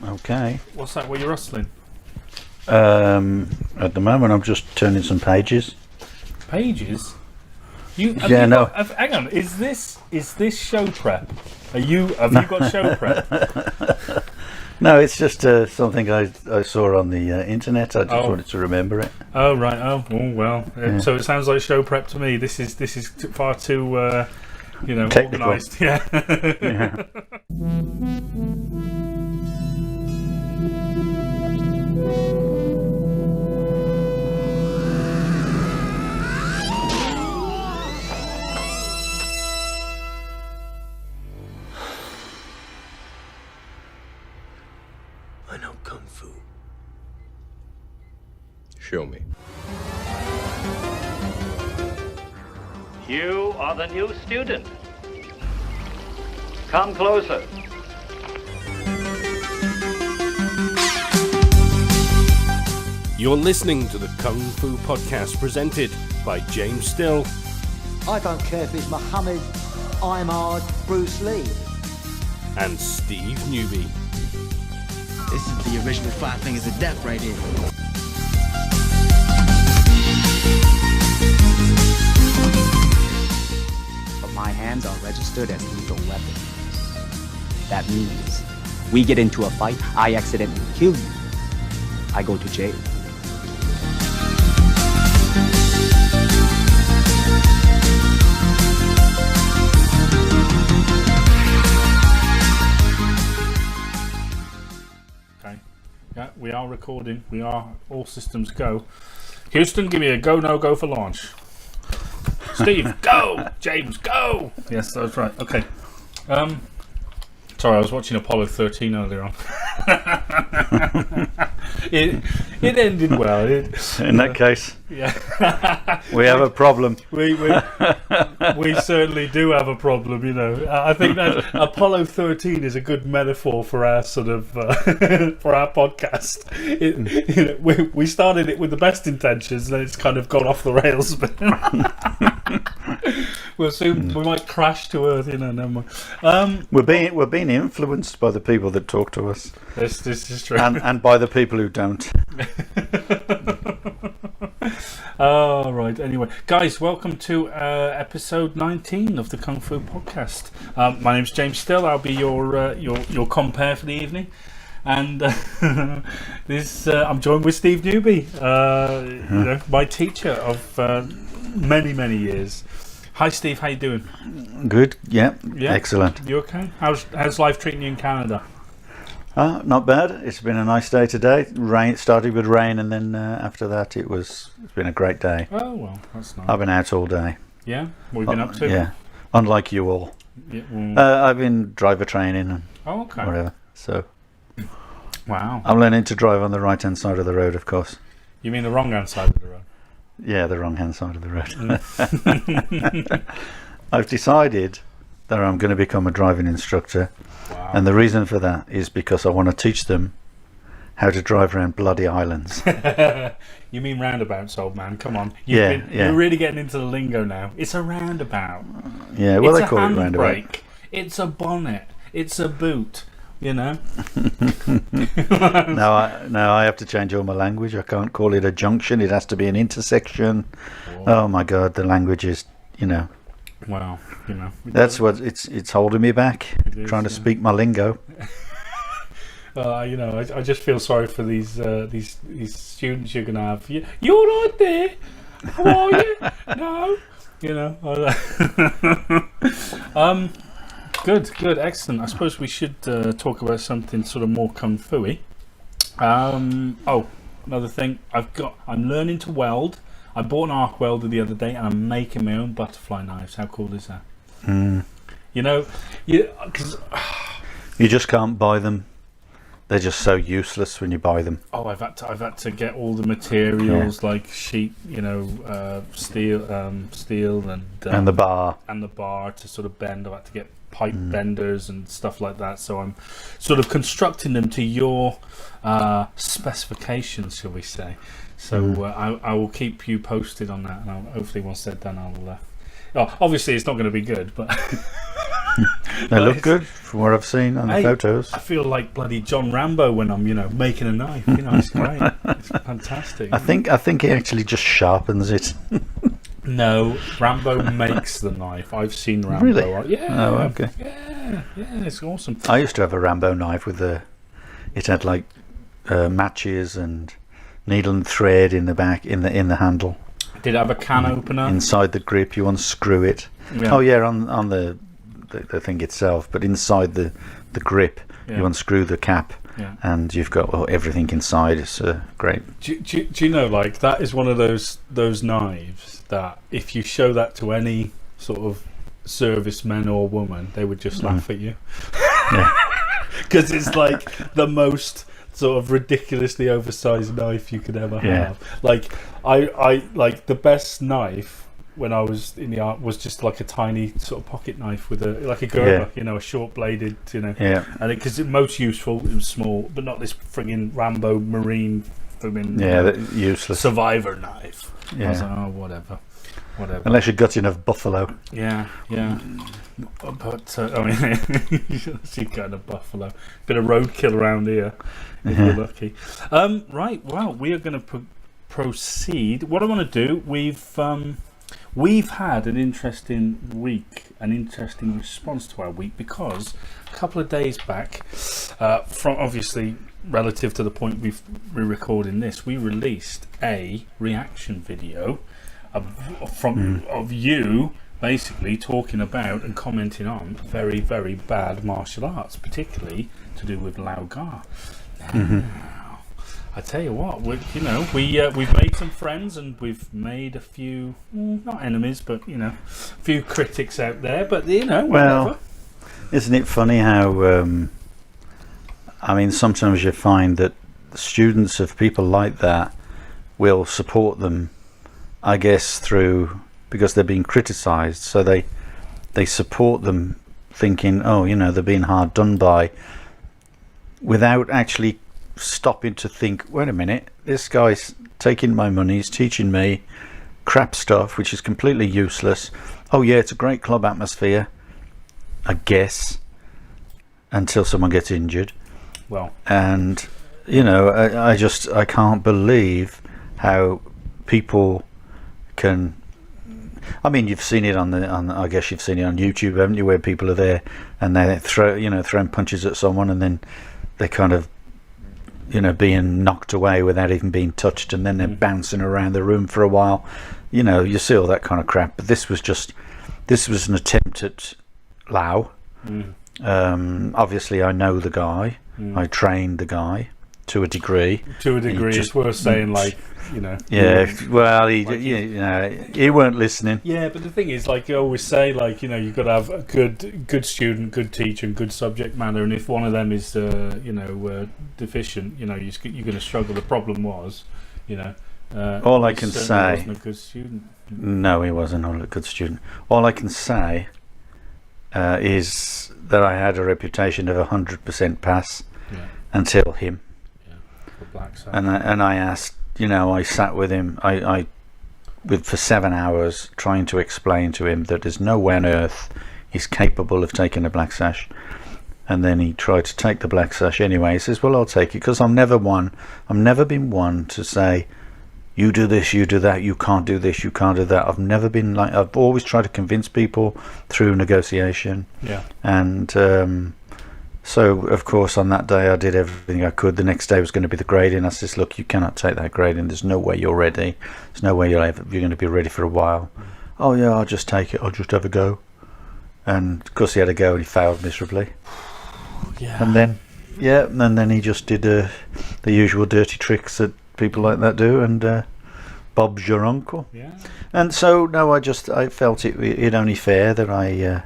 Okay. What's that? What are you rustling? At the moment, I'm just turning some pages. Pages? No. Hang on. Is this show prep? Have you got show prep? No, it's just something I saw on the internet. I just wanted to remember it. Oh right. Oh well. Yeah. So it sounds like show prep to me. This is far too Technical. organised. Yeah. Yeah. I know Kung Fu. Show me. You are the new student. Come closer. You're listening to the Kung Fu Podcast presented by James Still I don't care if it's Muhammad, Imard, Bruce Lee. and Steve Newby. This is the original Five Fingers of Death right here. But my hands are registered as lethal weapons. That means we get into a fight, I accidentally kill you, I go to jail. Okay. Yeah, we are recording. We are all systems go. Houston, give me a go, no go for launch. Steve, go! James, go! Yes, that's right. Okay. Sorry, I was watching Apollo 13 earlier on. it ended well. In that case, Yeah. we have a problem. We certainly do have a problem, I think that Apollo 13 is a good metaphor for our sort of for our podcast. We started it with the best intentions, and it's kind of gone off the rails. But we might crash to earth, Never mind. We're being influenced by the people that talk to us, This is true. and by the people who don't. Oh, right. Anyway, guys, welcome to episode 19 of the Kung Fu Podcast. My name's James Still. I'll be your compere for the evening, and I'm joined with Steve Newby, my teacher of many years. Hi, Steve. How you doing? Good. Yeah. Yeah. Excellent. You okay? How's life treating you in Canada? Not bad. It's been a nice day today. Rain started with rain, and then after that, it's been a great day. Oh well, that's nice. I've been out all day. Yeah. What have you been up to? Yeah. Unlike you all. Yeah, well, I've been driver training and okay. whatever. So Wow. I'm learning to drive on the right-hand side of the road, of course. You mean the wrong hand side of the road? Yeah, the wrong-hand side of the road. I've decided that I'm going to become a driving instructor. Wow. And the reason for that is because I want to teach them how to drive around bloody islands. You mean roundabouts, old man? Come on. Yeah. You're really getting into the lingo now. It's a roundabout. Yeah, well, It's they a call it roundabout. handbrake. It's a bonnet. It's a boot. Now I have to change all my language. I can't call it a junction. It has to be an intersection. Whoa. Oh my God, the language is, Well, that's what it's holding me back. It is, Trying to yeah. speak my lingo. I just feel sorry for these students you're gonna have. You all right there? How are you? No. Good, excellent. I suppose we should talk about something sort of more kung fu-y. Another thing. I'm learning to weld. I bought an arc welder the other day, and I'm making my own butterfly knives. How cool is that? Because You just can't buy them. They're just so useless when you buy them. I've had to get all the materials like sheet, steel, and And the bar. To sort of bend. I've had to get pipe benders and stuff like that. So I'm sort of constructing them to your specifications, shall we say? So I will keep you posted on that, and hopefully once they're done, I'll. Obviously, it's not going to be good, but They look good from what I've seen on the photos. I feel like bloody John Rambo when I'm, making a knife. It's great. It's fantastic. I think he actually just sharpens it. No, Rambo makes the knife. I've seen Rambo. Really? Yeah. Oh, okay. Yeah, it's awesome. I used to have a Rambo knife with it had like matches and needle and thread in the back in the handle. Did it have a can opener? Inside the grip, you unscrew it. Yeah. Oh yeah, on the thing itself, but inside the grip, you unscrew the cap, and you've got everything inside. It's great. Do you know, like, that is one of those knives that if you show that to any sort of serviceman or woman, they would just laugh at you. Yeah. Because it's like the most sort of ridiculously oversized knife you could ever have. Like I like the best knife when I was in the art was just like a tiny sort of pocket knife with a Gerber, a short bladed, Yeah. And because it's most useful, it was small, but not this frigging Rambo Marine useless survivor knife. Yeah. I was like, oh, whatever. Unless you got enough buffalo. Yeah. But I mean, you got a buffalo. Bit of roadkill around here, if you're lucky. Right. Well, we are going to proceed. What I want to do, we've had an interesting week, an interesting response to our week, because a couple of days back, from obviously relative to the point we're recording this, we released a reaction video of you basically talking about and commenting on very, very bad martial arts, particularly to do with Lau Gar. Now, I tell you what, we've made some friends and we've made a few, not enemies, but a few critics out there. But whatever. Well, isn't it funny how? I mean, sometimes you find that students of people like that will support them, I guess, because they're being criticised, so they support them thinking, oh, they're being hard done by, without actually stopping to think, wait a minute, this guy's taking my money, he's teaching me crap stuff which is completely useless. Oh yeah, it's a great club atmosphere, I guess, until someone gets injured. Well, and I can't believe how people can. I mean, you've seen it I guess you've seen it on YouTube, haven't you, where people are there and they throwing punches at someone, and then they kind of being knocked away without even being touched, and then they're bouncing around the room for a while. You see all that kind of crap, but this was an attempt at Lau. Obviously I know the guy. I trained the guy to a degree. It's worth saying, Yeah, well, he weren't listening. Yeah, but the thing is, like you always say, you've got to have a good student, good teacher, and good subject matter. And if one of them is, deficient, you're going to struggle. The problem was, all I can say, he wasn't a good student. No, he wasn't a good student. All I can say is that I had a reputation of 100% pass until him. Yeah, for Black Sabbath. And I asked. I sat with him for 7 hours trying to explain to him that there's no way on earth he's capable of taking a black sash. And then he tried to take the black sash anyway. He says, well, I'll take it, because I've never been one to say, you do this, you do that, you can't do this, you can't do that. I've always tried to convince people through negotiation. Yeah. And so, of course, on that day I did everything I could. The next day was going to be the grading. I says, look, you cannot take that grading. There's no way you're ready. There's no way you're going to be ready for a while. Oh, yeah, I'll just take it. I'll just have a go. And, of course, he had a go and he failed miserably. Yeah. And then he just did the usual dirty tricks that people like that do, and Bob's your uncle. Yeah. And so, no, I felt it only fair that I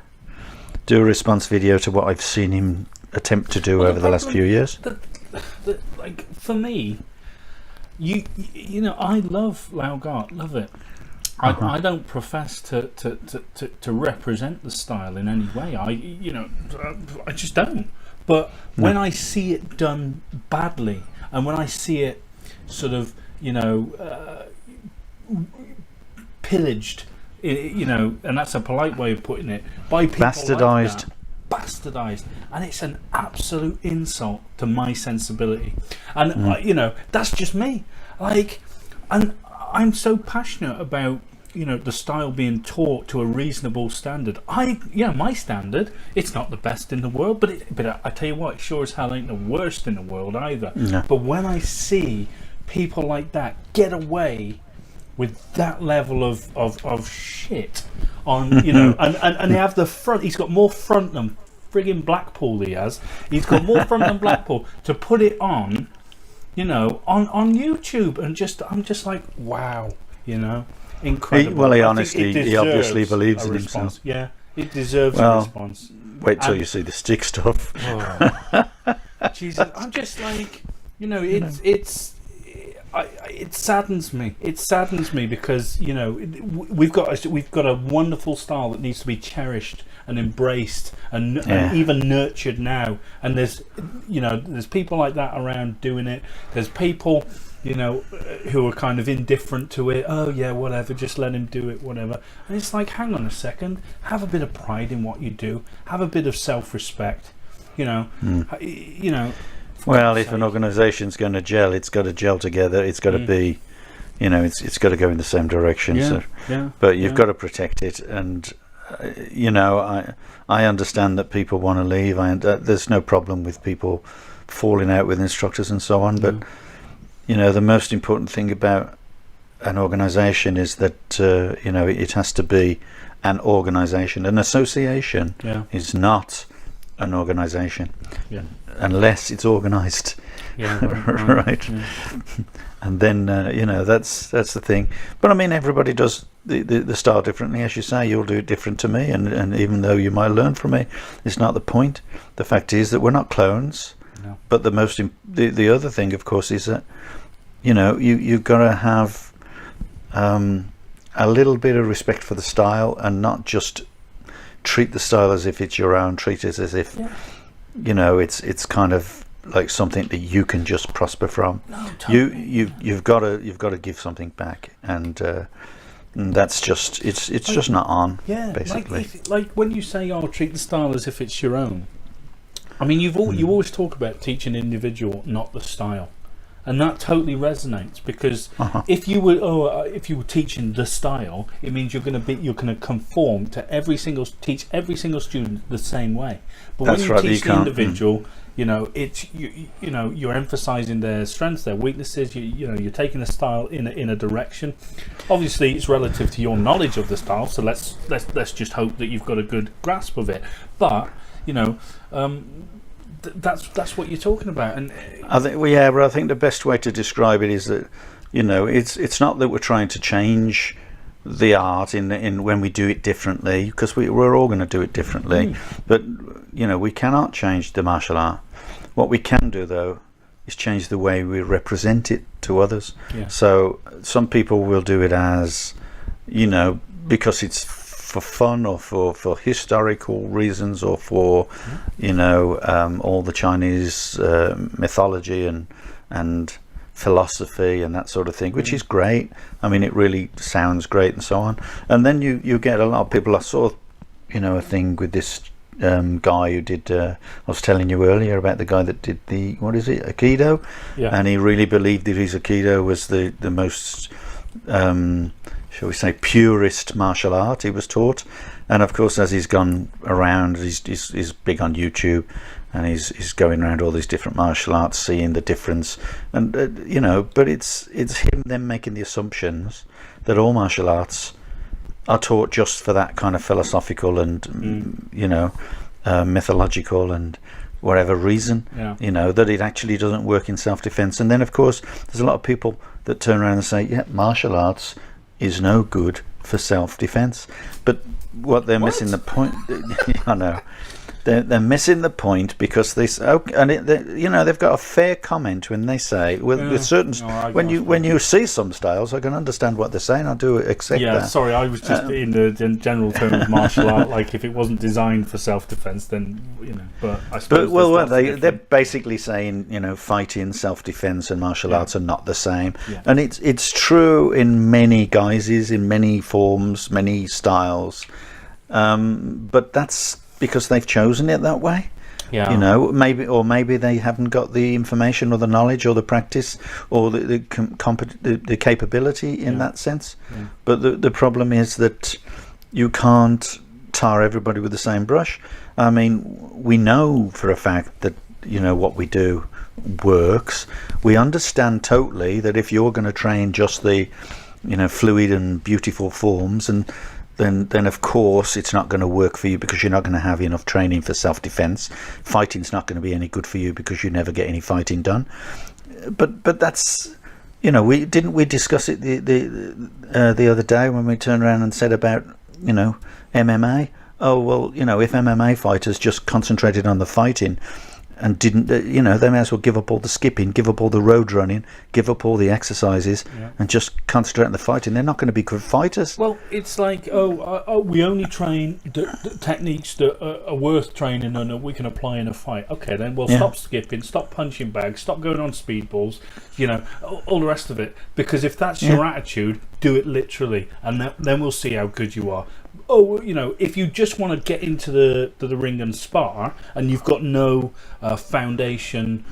do a response video to what I've seen him attempt to do over the last few years. For me, I love Lau Gar, love it. I don't profess to represent the style in any way. I just don't. But when I see it done badly, and when I see it sort of pillaged, and that's a polite way of putting it, by people bastardized. bastardized, and it's an absolute insult to my sensibility. And you know, that's just me. Like, and I'm so passionate about, you know, the style being taught to a reasonable standard. My standard, it's not the best in the world, but I tell you what, it sure as hell ain't the worst in the world either. No. But when I see people like that get away with that level of shit on, you know, and they have the front, he's got more front than friggin' Blackpool he's got more front than Blackpool to put it on, you know, on YouTube, and I'm just like, wow, you know. Incredible. He obviously believes in himself. Yeah, it deserves a response. Wait till you see the stick stuff. Oh, Jesus, I'm just like, you know, it saddens me. It saddens me because, you know, we've got a wonderful style that needs to be cherished and embraced and even nurtured now. And there's people like that around doing it. There's people, you know, who are kind of indifferent to it. Oh yeah, whatever, just let him do it, whatever. And it's like, hang on a second, have a bit of pride in what you do, have a bit of self-respect, you know. You know, well, if an organisation's going to gel, it's got to gel together. It's got to be, you know, it's got to go in the same direction. But you've got to protect it. And you know, I understand that people want to leave. There's no problem with people falling out with instructors and so on, but you know, the most important thing about an organisation is that you know, it has to be an organisation. An association is not an organisation unless it's organised. Right. And then you know, that's the thing. But I mean, everybody does the style differently. As you say, you'll do it different to me, and even though you might learn from me, it's not the point. The fact is that we're not clones. No. But the other thing, of course, is that, you know, you've got to have a little bit of respect for the style, and not just treat the style as if it's your own. Treat it as if, you know, it's kind of like something that you can just prosper from. No, totally. You've got to give something back, and that's just it's like, just not on. Yeah, basically. Like when you say, "Oh, treat the style as if it's your own." I mean, you always talk about teaching individual, not the style, and that totally resonates, because if you were teaching the style, it means you're going to conform to teach every single student the same way. But when you teach the individual, you know, it's you know, you're emphasizing their strengths, their weaknesses. You know, you're taking the style in a direction. Obviously, it's relative to your knowledge of the style. So let's just hope that you've got a good grasp of it. But you know, that's what you're talking about. And I think, but I think the best way to describe it is that, you know, it's not that we're trying to change the art in when we do it differently, because we're all going to do it differently. But you know, we cannot change the martial art. What we can do, though, is change the way we represent it to others. So some people will do it as, you know, because it's for fun, or for historical reasons, or for you know, all the Chinese mythology and philosophy and that sort of thing, which is great. I mean, it really sounds great and so on. And then you get a lot of people. I saw, you know, a thing with this guy who did I was telling you earlier about the guy that did the, what is it, Aikido, and he really believed that his Aikido was the most shall we say purist martial art he was taught. And of course, as he's gone around, he's big on YouTube, and he's going around all these different martial arts, seeing the difference, and you know, but it's him then making the assumptions that all martial arts are taught just for that kind of philosophical and you know, mythological and whatever reason, you know, that it actually doesn't work in self-defense. And then of course there's a lot of people that turn around and say, yeah, martial arts is no good for self-defense. But what they're missing the point. I know they're missing the point, because this you know, they've got a fair comment when they say with certain when you see some styles, I can understand what they're saying. I do accept that. Sorry, I was just in the general term of martial art. Like, if it wasn't designed for self-defense, then you know. But I suppose they're basically saying, you know, fighting, self-defense, and martial arts are not the same. And it's true in many guises, in many forms, many styles. But that's because they've chosen it that way. Yeah. You know, maybe they haven't got the information or the knowledge or the practice or the capability in that sense. Yeah. But the problem is that you can't tar everybody with the same brush. I mean, we know for a fact that, you know, what we do works. We understand totally that if you're going to train just the, you know, fluid and beautiful forms, and then of course it's not going to work for you because you're not going to have enough training for self-defense. Fighting's not going to be any good for you because you never get any fighting done. But that's, you know, we discuss it the other day when we turned around and said about, you know, MMA. Oh, well, you know, if MMA fighters just concentrated on the fighting and didn't, you know, they may as well give up all the skipping, give up all the road running, give up all the exercises, and just concentrate on the fighting. They're not going to be good fighters. Well, it's like, we only train the techniques that are worth training and that we can apply in a fight. Okay, then we'll stop skipping, stop punching bags, stop going on speedballs, you know, all the rest of it. Because if that's your attitude, do it literally, and then we'll see how good you are. Oh, you know, if you just want to get into the ring and spar, and you've got no foundation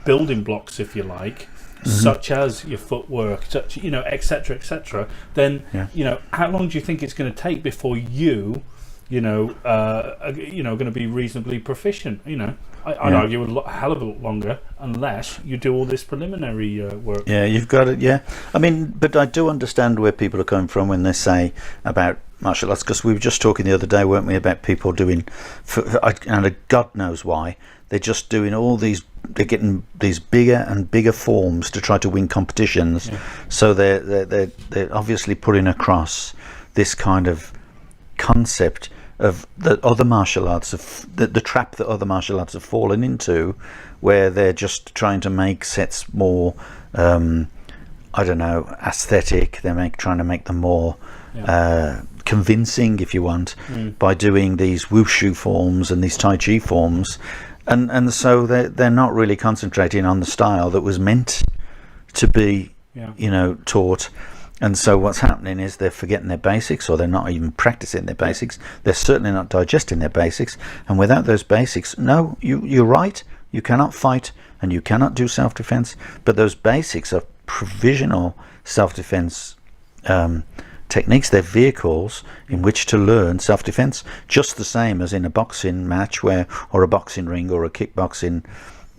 building blocks, if you like, such as your footwork, such, you know, etc., then you know, how long do you think it's going to take before you know, going to be reasonably proficient? You know, I'd argue a hell of a lot longer unless you do all this preliminary work. Yeah, you've got it. Yeah, I mean, but I do understand where people are coming from when they say about martial arts, because we were just talking the other day, weren't we, about people doing, and God knows why, they're just doing all these, they're getting these bigger and bigger forms to try to win competitions. So they're obviously putting across this kind of concept of the other martial arts, of the trap that other martial arts have fallen into, where they're just trying to make sets more I don't know, aesthetic. They're trying to make them more convincing, if you want, by doing these wushu forms and these tai chi forms, and so they're not really concentrating on the style that was meant to be you know, taught. And so what's happening is they're forgetting their basics, or they're not even practicing their basics. They're certainly not digesting their basics. And without those basics, no, you're right, you cannot fight and you cannot do self-defense. But those basics are provisional self-defense techniques. They're vehicles in which to learn self-defense, just the same as in a boxing match or a boxing ring or a kickboxing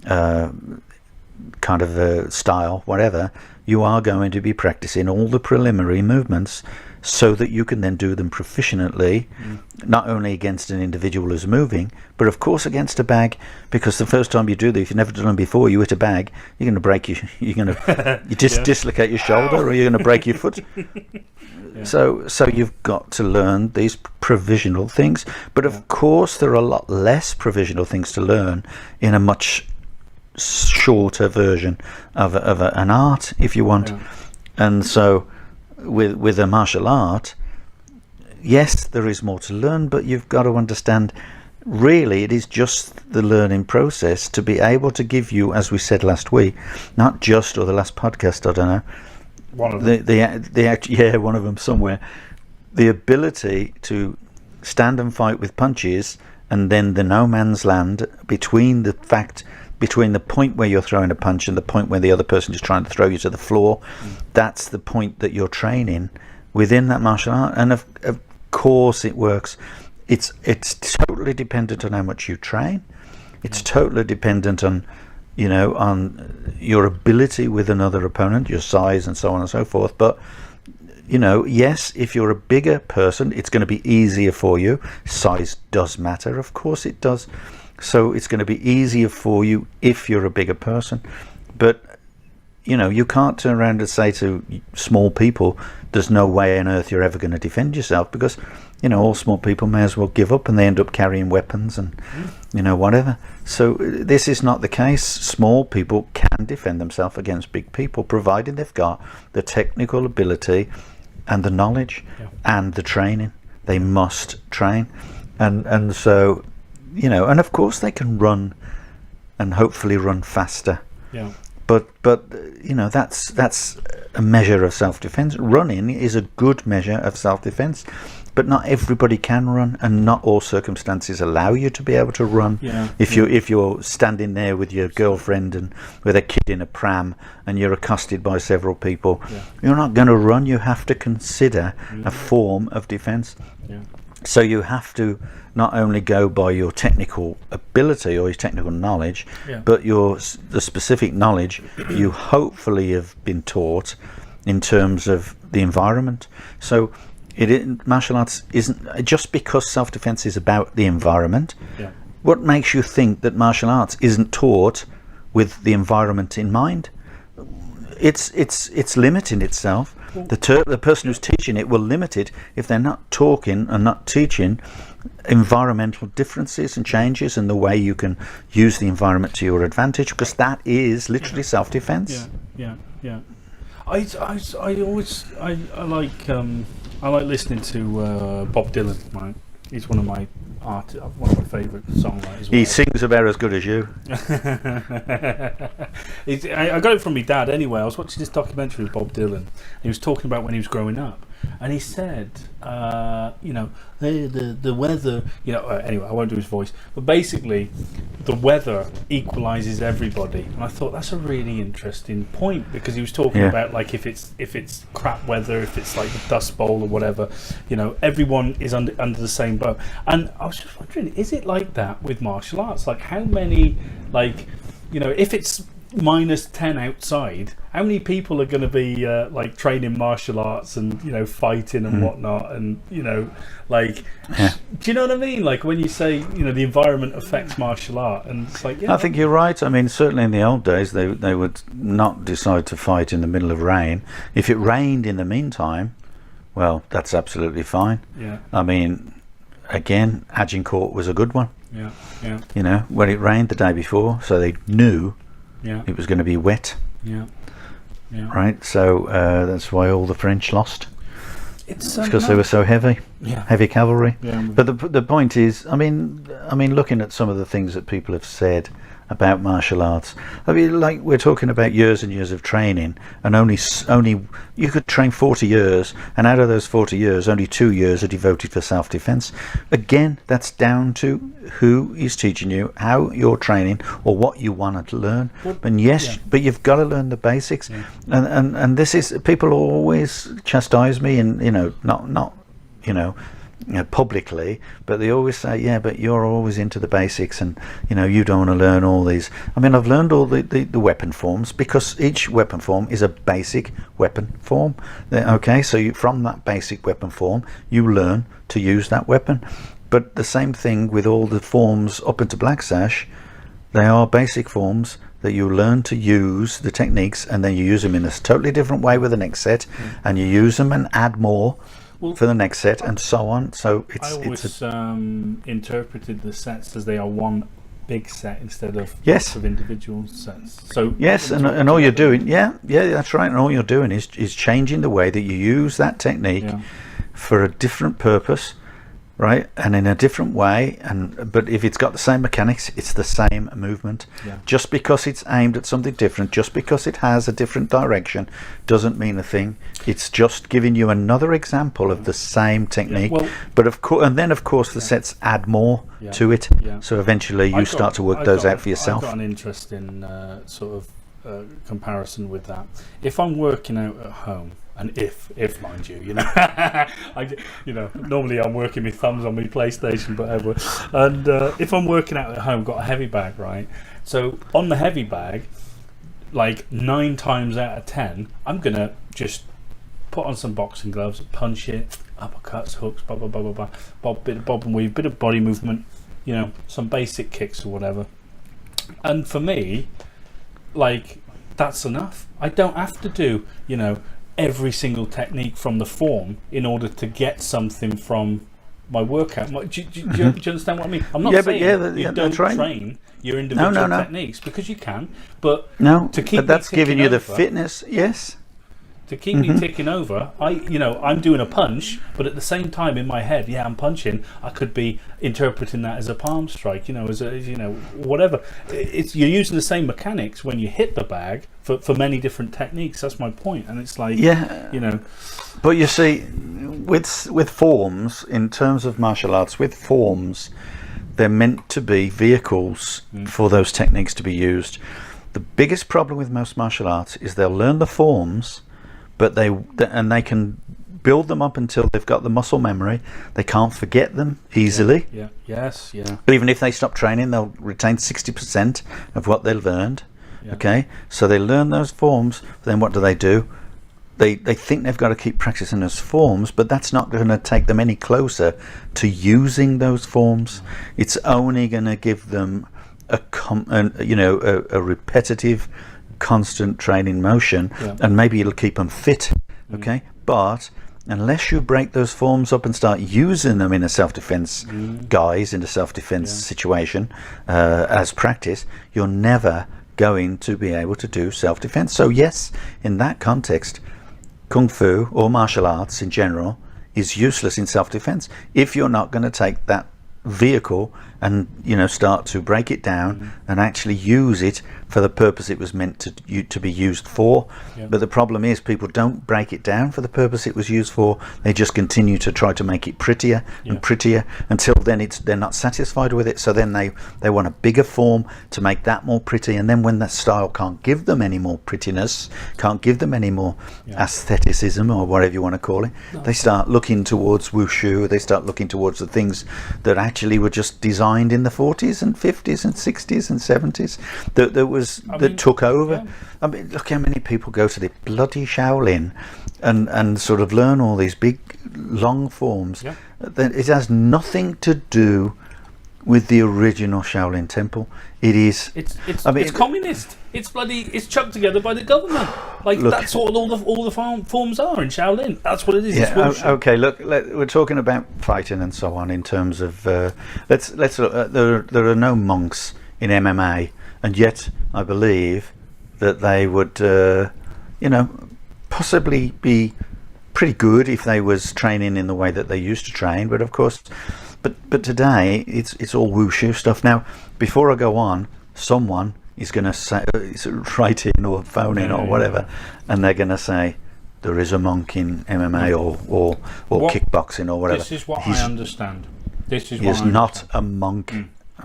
kind of a style, whatever. You are going to be practicing all the preliminary movements so that you can then do them proficiently, not only against an individual who's moving, but of course against a bag, because the first time you do that, if you've never done them before, you hit a bag, you're going to break dislocate your shoulder, or you're going to break your foot. So you've got to learn these provisional things, but of course there are a lot less provisional things to learn in a much shorter version of an art, if you want. And so with a martial art, yes, there is more to learn, but you've got to understand, really it is just the learning process to be able to give you, as we said last week, not just, or the last podcast, I don't know, one of them, one of them somewhere, the ability to stand and fight with punches, and then the no man's land between the point where you're throwing a punch and the point where the other person is trying to throw you to the floor. That's the point that you're training within that martial art. And of course it works. It's totally dependent on how much you train. It's totally dependent on, you know, on your ability with another opponent, your size and so on and so forth. But, you know, yes, if you're a bigger person, it's going to be easier for you. Size does matter, of course it does. So it's going to be easier for you if you're a bigger person. But, you know, you can't turn around and say to small people, there's no way on earth you're ever going to defend yourself, because, you know, all small people may as well give up and they end up carrying weapons and, you know, whatever. So this is not the case. Small people can defend themselves against big people, provided they've got the technical ability and the knowledge and the training. They must train. And so, you know, and of course they can run and hopefully run faster. But you know, that's a measure of self-defense. Running is a good measure of self-defense, but not everybody can run, and not all circumstances allow you to be able to run. If you're standing there with your girlfriend and with a kid in a pram and you're accosted by several people, you're not going to run. You have to consider a form of defense. So you have to not only go by your technical ability or your technical knowledge, but the specific knowledge you hopefully have been taught in terms of the environment. So martial arts isn't just because self-defense is about the environment. What makes you think that martial arts isn't taught with the environment in mind? It's limiting itself. The person who's teaching it will limit it if they're not talking and not teaching environmental differences and changes and the way you can use the environment to your advantage, because that is literally self-defense. I like listening to Bob Dylan. Right? He's one of my favourite songwriters. He sings about as good as you. I got it from my dad anyway. I was watching this documentary with Bob Dylan. He was talking about when he was growing up, and he said, the weather. Anyway, I won't do his voice, but basically, the weather equalises everybody. And I thought that's a really interesting point, because he was talking about like if it's crap weather, if it's like the Dust Bowl or whatever, everyone is under the same boat. And I was just wondering, is it like that with martial arts? Like how many, if it's -10 outside, how many people are going to be training martial arts and fighting and whatnot, and do you know what I mean? Like when you say the environment affects martial art, and it's like I think you're right. I mean, certainly in the old days they would not decide to fight in the middle of rain. If it rained in the meantime, well, that's absolutely fine. I mean, again, Agincourt was a good one. When it rained the day before, so they knew it was going to be wet. Right. So that's why all the French lost. It's because they were so heavy. Heavy cavalry. But the point is, I mean, looking at some of the things that people have said about martial arts, I mean, like we're talking about years and years of training, and only you could train 40 years, and out of those 40 years, only 2 years are devoted for self-defense. Again, that's down to who is teaching you, how you're training, or what you want to learn. But you've got to learn the basics. And this is, people always chastise me, and not publicly, but they always say, but you're always into the basics, and you don't want to learn all these. I mean, I've learned all the weapon forms, because each weapon form is a basic weapon form. Okay, so from that basic weapon form you learn to use that weapon. But the same thing with all the forms up into Black Sash. They are basic forms that you learn to use the techniques, and then you use them in a totally different way with the next set, and you use them and add more for the next set, and so on. So I always interpreted the sets as they are one big set instead of lots of individual sets. So and all you're doing, that's right. And all you're doing is changing the way that you use that technique for a different purpose, right? And in a different way. But if it's got the same mechanics, it's the same movement. Just because it's aimed at something different, just because it has a different direction, doesn't mean a thing. It's just giving you another example of the same technique. But of course, the sets add more to it. So eventually, you start to work those out for yourself. I've got an interesting sort of comparison with that. If I'm working out at home. And if mind you, normally I'm working with thumbs on my PlayStation, but whatever. And if I'm working out at home, got a heavy bag, right? So on the heavy bag, like 9 times out of 10, I'm gonna just put on some boxing gloves, punch it, uppercuts, hooks, blah blah blah blah blah, bit of bob and weave, bit of body movement, some basic kicks or whatever. And for me, like that's enough. I don't have to do, every single technique from the form in order to get something from my workout. Do you understand what I mean? I'm not saying you don't train your individual techniques, because you can, but to keep but that's giving you the fitness. to keep me ticking over. I'm doing a punch, but at the same time in my head, I'm punching. I could be interpreting that as a palm strike, as a whatever. You're using the same mechanics when you hit the bag for many different techniques. That's my point, and it's like But you see, with forms, in terms of martial arts, with forms, they're meant to be vehicles for those techniques to be used. The biggest problem with most martial arts is they'll learn the forms, but they can build them up until they've got the muscle memory. They can't forget them easily. Yes. Even if they stop training, they'll retain 60% of what they learned. Yeah. Okay, so they learn those forms. Then what do? They think they've got to keep practicing those forms, but that's not going to take them any closer to using those forms. It's only going to give them a repetitive, constant training motion, and maybe it'll keep them fit. Okay, but unless you break those forms up and start using them in a self-defense in a self-defense situation as practice, you're never going to be able to do self-defense. So yes, in that context, Kung Fu or martial arts in general is useless in self-defense if you're not going to take that vehicle and start to break it down and actually use it for the purpose it was meant to be used for. But the problem is people don't break it down for the purpose it was used for. They just continue to try to make it prettier and prettier until then they're not satisfied with it, so then they want a bigger form to make that more pretty, and then when that style can't give them any more prettiness, can't give them any more aestheticism or whatever you want to call it, they start looking towards wushu. They start looking towards the things that actually were just designed in the 40s and 50s and 60s and 70s that took over. I mean, look how many people go to the bloody Shaolin and sort of learn all these big long forms. It has nothing to do with the original Shaolin temple. It's communist. It's chucked together by the government. Like, look, that's what all the forms are in Shaolin. That's what it is. Okay. Look, we're talking about fighting and so on. In terms of let's look. There are no monks in MMA, and yet I believe that they would, possibly be pretty good if they was training in the way that they used to train. But of course. But today it's all wushu stuff. Now, before I go on, someone is going to say, write in or phone in or whatever, and they're going to say there is a monk in MMA or kickboxing or whatever. This is what I understand. He's not a monk.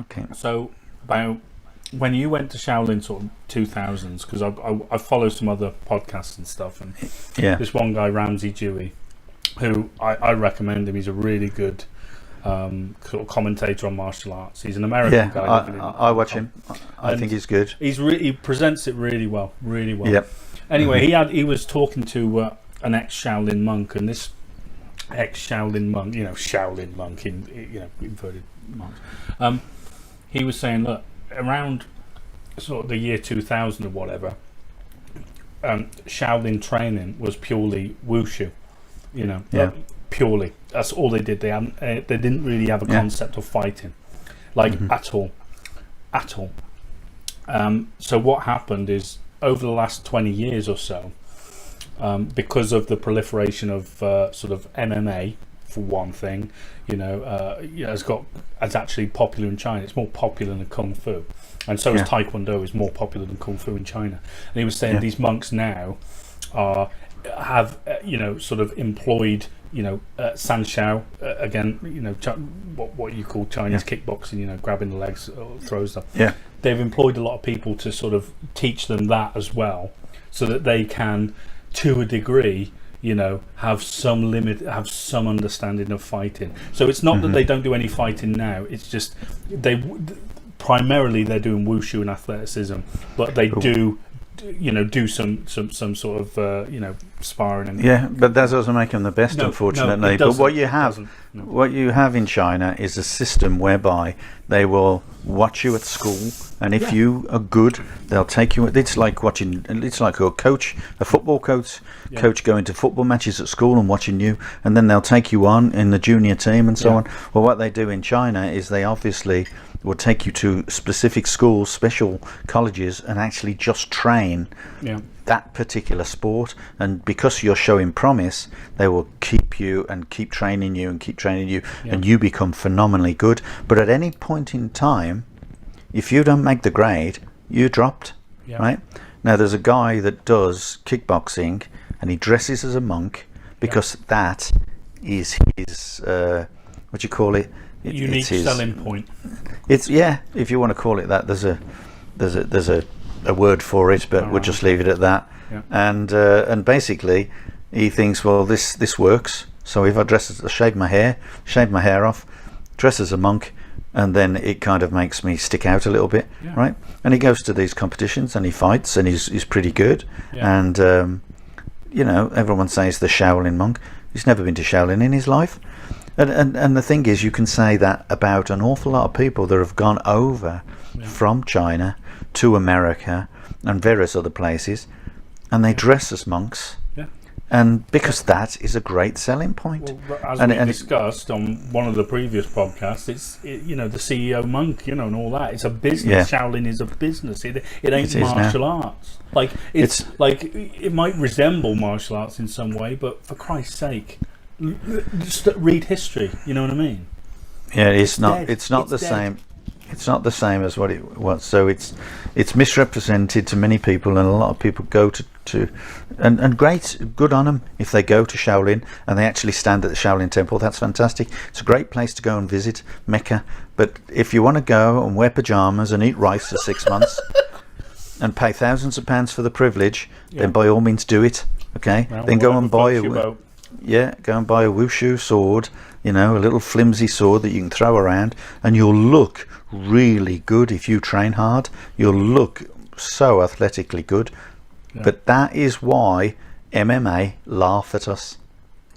Okay. So about when you went to Shaolin, sort of 2000s, because I follow some other podcasts and stuff, and this one guy Ramsey Dewey, who I recommend him. He's a really good sort of commentator on martial arts. He's an American guy. I watch him. I think he's good. He presents it really well. Yep. Anyway, he was talking to an ex-Shaolin monk, and this ex-Shaolin monk, Shaolin monk in inverted marks. He was saying, look, around sort of the year 2000 or whatever, Shaolin training was purely wushu. Purely. That's all they did. They didn't really have a concept of fighting, at all. So what happened is, over the last 20 years or so, because of the proliferation of sort of MMA, for one thing, it's actually popular in China. It's more popular than Kung Fu, and so is Taekwondo is more popular than Kung Fu in China. And he was saying these monks now have sort of employed sanshao, again, what you call Chinese kickboxing, grabbing the legs, throws stuff. They've employed a lot of people to sort of teach them that as well, so that they can, to a degree, have some understanding of fighting. So it's not that they don't do any fighting now. It's just primarily they're doing wushu and athleticism, but they do some sort of sparring and but that doesn't make them the best, unfortunately. But what you have in China is a system whereby they will watch you at school, and if you are good, they'll take you. It's like a football coach going to football matches at school and watching you, and then they'll take you on in the junior team and so on. Well, what they do in China is they obviously will take you to specific schools, special colleges, and actually just train that particular sport. And because you're showing promise, they will keep you and keep training you and keep training you, and you become phenomenally good. But at any point in time, if you don't make the grade, you're dropped, right? Now, there's a guy that does kickboxing, and he dresses as a monk because that is his, what do you call it? Unique selling point. It's if you want to call it that. There's a word for it, but we'll just leave it at that. And basically, he thinks, well, this works. So if I shave my hair off, dress as a monk, and then it kind of makes me stick out a little bit, right? And he goes to these competitions and he fights, and he's pretty good. And everyone says the Shaolin monk. He's never been to Shaolin in his life. And the thing is, you can say that about an awful lot of people that have gone over from China to America and various other places, and they dress as monks. And because that is a great selling point. Well, as we discussed on one of the previous podcasts, it's the CEO monk, and all that. It's a business. Shaolin is a business. It ain't martial arts. Like it's like it might resemble martial arts in some way, but for Christ's sake, just read history. You know what I mean? Yeah, it's not the same. It's not the same as what it was. So it's misrepresented to many people, and a lot of people go to and good on them if they go to Shaolin and they actually stand at the Shaolin temple. That's fantastic. It's a great place to go and visit Mecca. But if you want to go and wear pajamas and eat rice for 6 months and pay thousands of pounds for the privilege, then by all means do it. Okay, well, then go and buy a wushu sword, a little flimsy sword that you can throw around, and you'll look really good if you train hard. You'll look so athletically good. But that is why MMA laugh at us.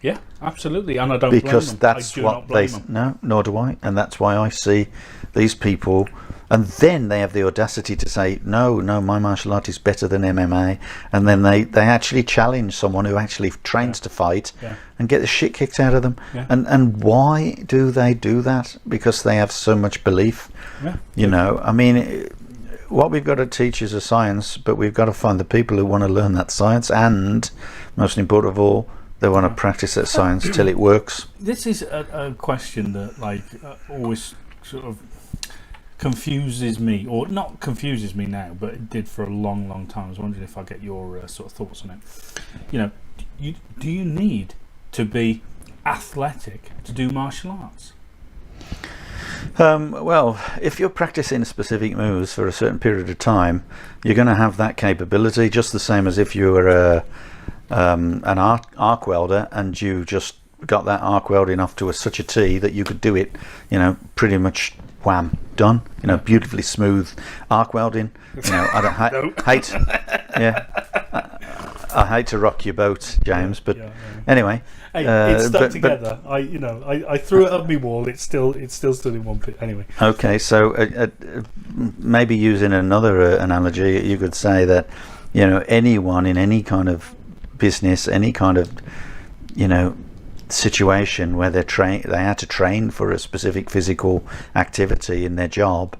Yeah, absolutely, and I don't because blame them. That's what they no, nor do I, and that's why I see these people, and then they have the audacity to say, no, my martial art is better than MMA, and then they actually challenge someone who actually trains to fight and get the shit kicked out of them. And why do they do that? Because they have so much belief. I mean, what we've got to teach is a science, but we've got to find the people who want to learn that science, and most important of all, they want to practice that science till it works. This is a question that always sort of confuses me, or not confuses me now, but it did for a long time. I was wondering if I get your sort of thoughts on it. Do you need to be athletic to do martial arts? Well, if you're practicing specific moves for a certain period of time, you're going to have that capability, just the same as if you were an arc welder and you just got that arc welding off to such a T that you could do it, pretty much wham, done. Beautifully smooth arc welding. I don't hate. I hate to rock your boat, James, but anyway. Hey, it's stuck together. I threw it up my wall. It's still stood in one bit. Anyway. Okay, so maybe using another analogy, you could say that anyone in any kind of business, any kind of situation where they had to train for a specific physical activity in their job.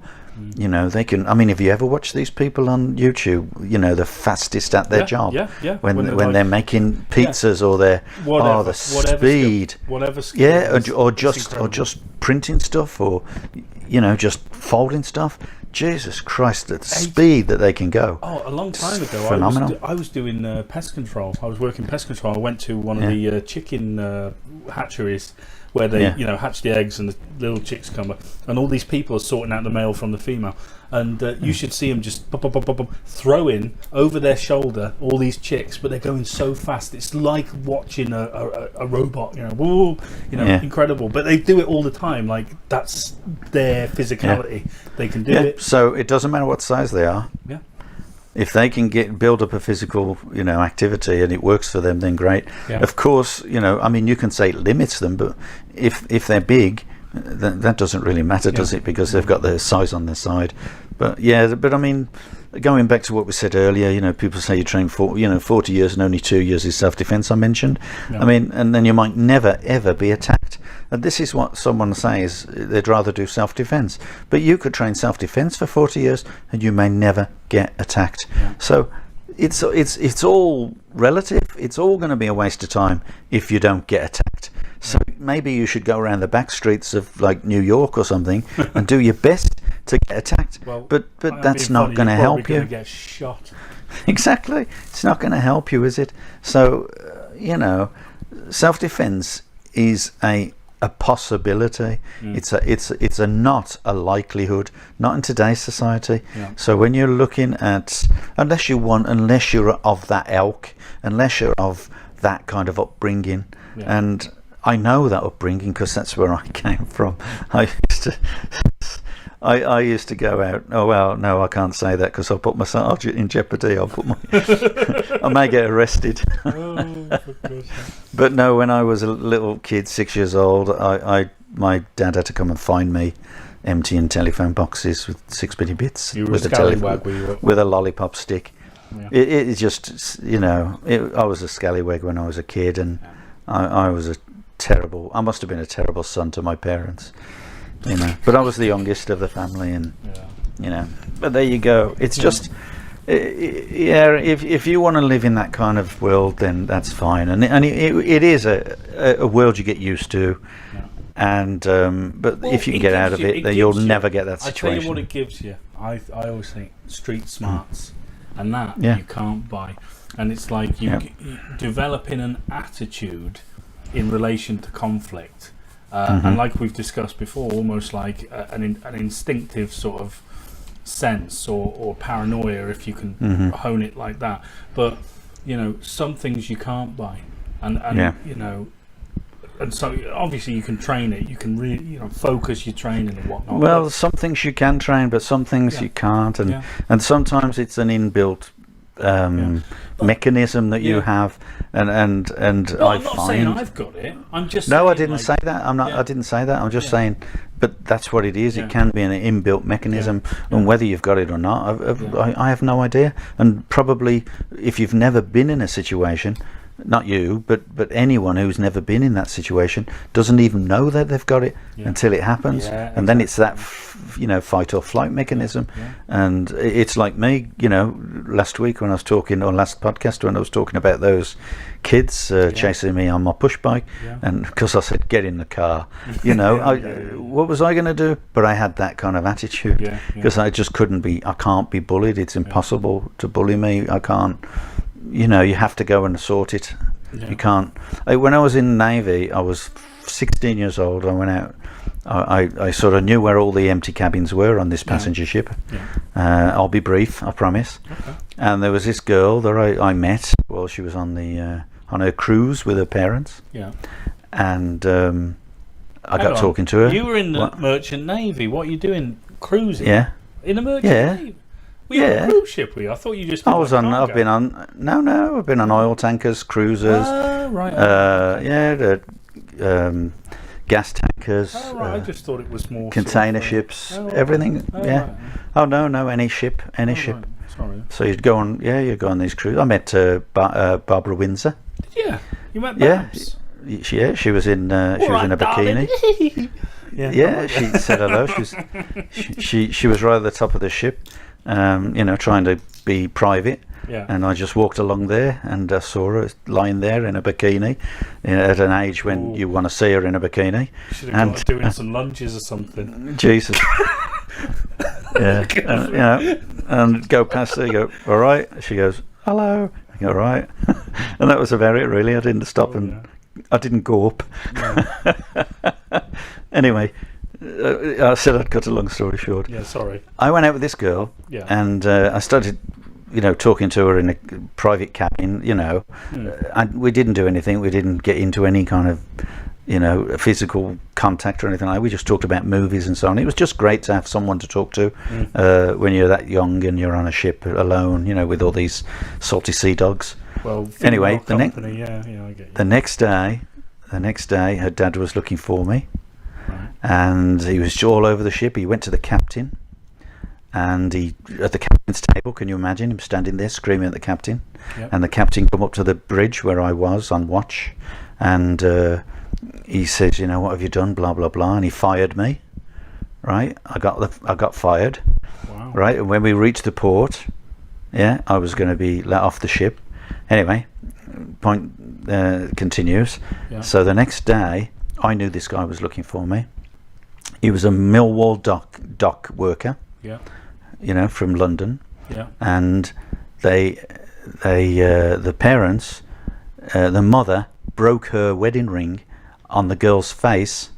They can. I mean, have you ever watched these people on YouTube? The fastest at their job. When they're making pizzas or they're the speed. Whatever skill. Or just printing stuff, or just folding stuff. Jesus Christ, the speed that they can go. Oh, a long time ago, phenomenal. I was doing pest control. I was working pest control. I went to one of the chicken hatcheries where they hatch the eggs and the little chicks come up, and all these people are sorting out the male from the female, and you should see them just throwing over their shoulder all these chicks, but they're going so fast. It's like watching a robot, incredible. But they do it all the time. Like, that's their physicality. They can do it. So it doesn't matter what size they are. Yeah. If they can build up a physical, activity and it works for them, then great. Of course, I mean, you can say it limits them, but if they're big, that doesn't really matter, does it? Because they've got the size on their side. But I mean, going back to what we said earlier, people say you train for 40 years and only 2 years is self-defense. I mentioned. I mean, and then you might never ever be attacked. And this is what someone says, they'd rather do self-defense. But you could train self-defense for 40 years and you may never get attacked. So it's all relative. it's all going to be a waste of time if you don't get attacked. So maybe you should go around the back streets of like New York or something and do your best to get attacked. Well, but that's not going to help you. Get shot. Exactly, it's not going to help you, is it? So self-defense is a possibility. It's a not a likelihood, not in today's society. So when you're looking at, unless you're of that ilk, unless you're of that kind of upbringing, and I know that upbringing because that's where I came from. I used to go out. Oh well, no, I can't say that because I'll put myself in jeopardy. I may get arrested. But no, when I was a little kid, 6 years old, my dad had to come and find me, emptying telephone boxes with 6-penny bits with a telephone, with a lollipop stick. Yeah. It just, I was a scallywag when I was a kid, and I must have been a terrible son to my parents. But I was the youngest of the family, and but there you go. It's just if you want to live in that kind of world, then that's fine, and it is a world you get used to, and but if you can get out of it, then you'll never get that situation. I tell you what it gives you. I always think street smarts, and that you can't buy, and it's like you developing an attitude in relation to conflict. And like we've discussed before, almost like an instinctive sort of sense or paranoia, if you can hone it like that. But some things you can't buy, and and so obviously you can train it. You can really focus your training and whatnot. Well, some things you can train, but some things you can't, and sometimes it's an inbuilt mechanism that you have, and I'm not saying I've got it. I'm just I didn't say that. I didn't say that. I'm just saying, but that's what it is. It can be an inbuilt mechanism, and whether you've got it or not, I have no idea. And probably if you've never been in a situation, not you, but anyone who's never been in that situation doesn't even know that they've got it until it happens, and then it's that fight or flight mechanism. And it's like me, last week when I was talking, or last podcast when I was talking about those kids chasing me on my push bike, and because I said get in the car, what was I going to do? But I had that kind of attitude because I just I can't be bullied. It's impossible to bully me. I can't. You have to go and sort it. You can't. When I was in the Navy, I was 16 years old. I went out. I sort of knew where all the empty cabins were on this passenger ship. I'll be brief, I promise. Okay. And there was this girl that I met while she was on her cruise with her parents. Yeah. And I got talking to her. You were in the Merchant Navy. What are you doing? Cruising? Yeah. In a Merchant Navy? Were you on a cruise ship? I thought you just. I've been on oil tankers, cruisers. Right. Gas tankers. I just thought it was more container ships. Everything. Right. Oh no, any ship. Right. Sorry. So you'd go on. Yeah, you'd go on these cruises. I met Barbara Windsor. Did you? You met Babs? Yeah. She was in. She was in a bikini. She said hello. She was right at the top of the ship. Trying to be private, and I just walked along there and saw her lying there in a bikini, at an age when you want to see her in a bikini. Should have got doing some lunges or something. Jesus. And go past her. You go, all right. She goes, hello. I go, all right. And that was about it. Really, I didn't stop I didn't go up. Anyway. I said I'd cut a long story short. Yeah, sorry. I went out with this girl, and I started, talking to her in a private cabin, and we didn't do anything. We didn't get into any kind of, physical contact or anything like that. We just talked about movies and so on. It was just great to have someone to talk to when you're that young and you're on a ship alone, with all these salty sea dogs. Well, anyway, I get you. The next day, her dad was looking for me. And he was all over the ship. He went to the captain, and at the captain's table, can you imagine him standing there screaming at the captain? Yep. And the captain come up to the bridge where I was on watch, and he says, what have you done? Blah blah blah, and he fired me. Right, I got fired. Wow. Right, and when we reached the port, I was going to be let off the ship. Anyway, point continues. Yeah. So the next day, I knew this guy was looking for me. He was a Millwall dock worker, Yeah. From London, Yeah. and the parents, the mother broke her wedding ring on the girl's face,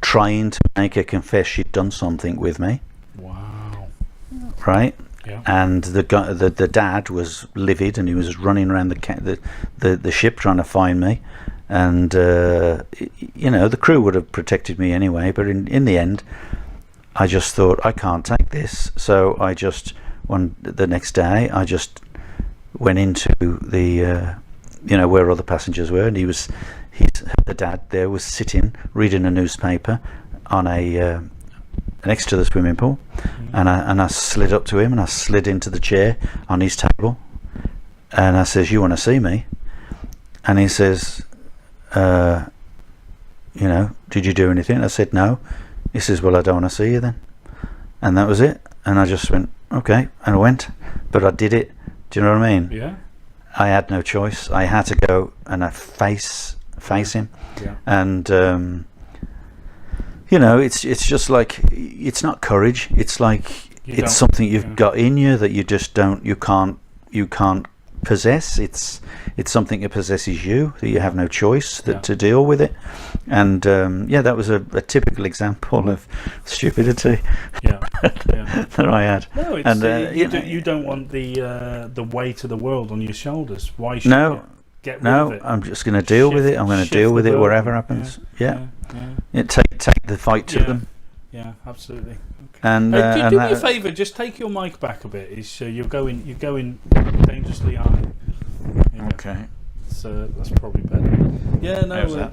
trying to make her confess she'd done something with me. Wow. Right. Yeah. And the dad was livid, and he was running around the ship trying to find me. And the crew would have protected me anyway, but in the end, I just thought, I can't take this. So the next day, I just went into the where other passengers were, and the dad there was sitting reading a newspaper on a next to the swimming pool, and I slid up to him, and I slid into the chair on his table, and I says, "You want to see me?" And he says, "Did you do anything?" I said, "No." He says, "Well, I don't want to see you then." And that was it. And I just went, "Okay," and I went, but I did it. Do you know what I mean? Yeah. I had no choice. I had to go and I face him. Yeah. And it's just like, it's not courage. It's like it's something you've got in you that you just you can't possess. It's something that possesses you, that you have no choice to deal with it. And that was a typical example of stupidity that I had. No, it's, and you don't want the weight of the world on your shoulders. Why should you get rid of it? I'm just going to deal with it. I'm going to deal with it wherever happens. Take the fight to them. Yeah, absolutely. Okay. And do me a favour, just take your mic back a bit. You're going dangerously high. Okay. So that's probably better. Yeah, no, How's that?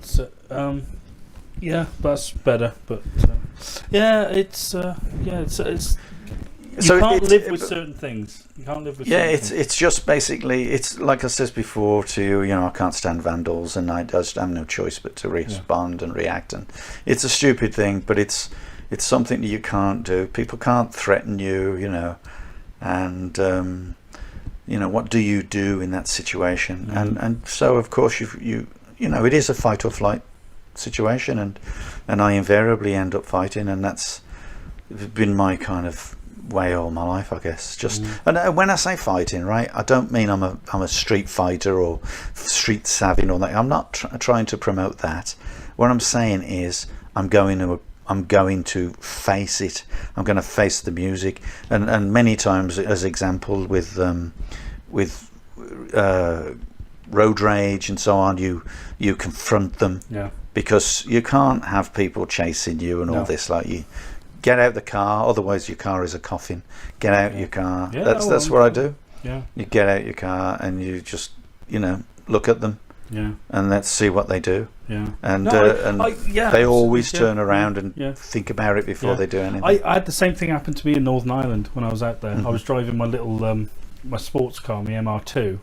it's that's better. But it's you can't live with certain things. You can't live with. Yeah, certain things. it's just basically, it's like I said before to you. I can't stand vandals, and I just have no choice but to respond and react. And it's a stupid thing, but it's something that you can't do. People can't threaten you, and what do you do in that situation? And so of course you it is a fight or flight situation, and I invariably end up fighting, and that's been my kind of way all my life, I guess. And when I say fighting, right, I don't mean I'm a street fighter or street savvy and all that. I'm not trying to promote that. What I'm saying is I'm going to face it. I'm going to face the music, and many times, as example, with road rage and so on, you confront them, because you can't have people chasing you and all this. Like, you get out the car, otherwise your car is a coffin. Get out your car. That's what I do. You get out your car and you just look at them. And let's see what they do. And they always turn around and think about it before they do anything. I had the same thing happen to me in Northern Ireland when I was out there. I was driving my little my sports car, my MR2,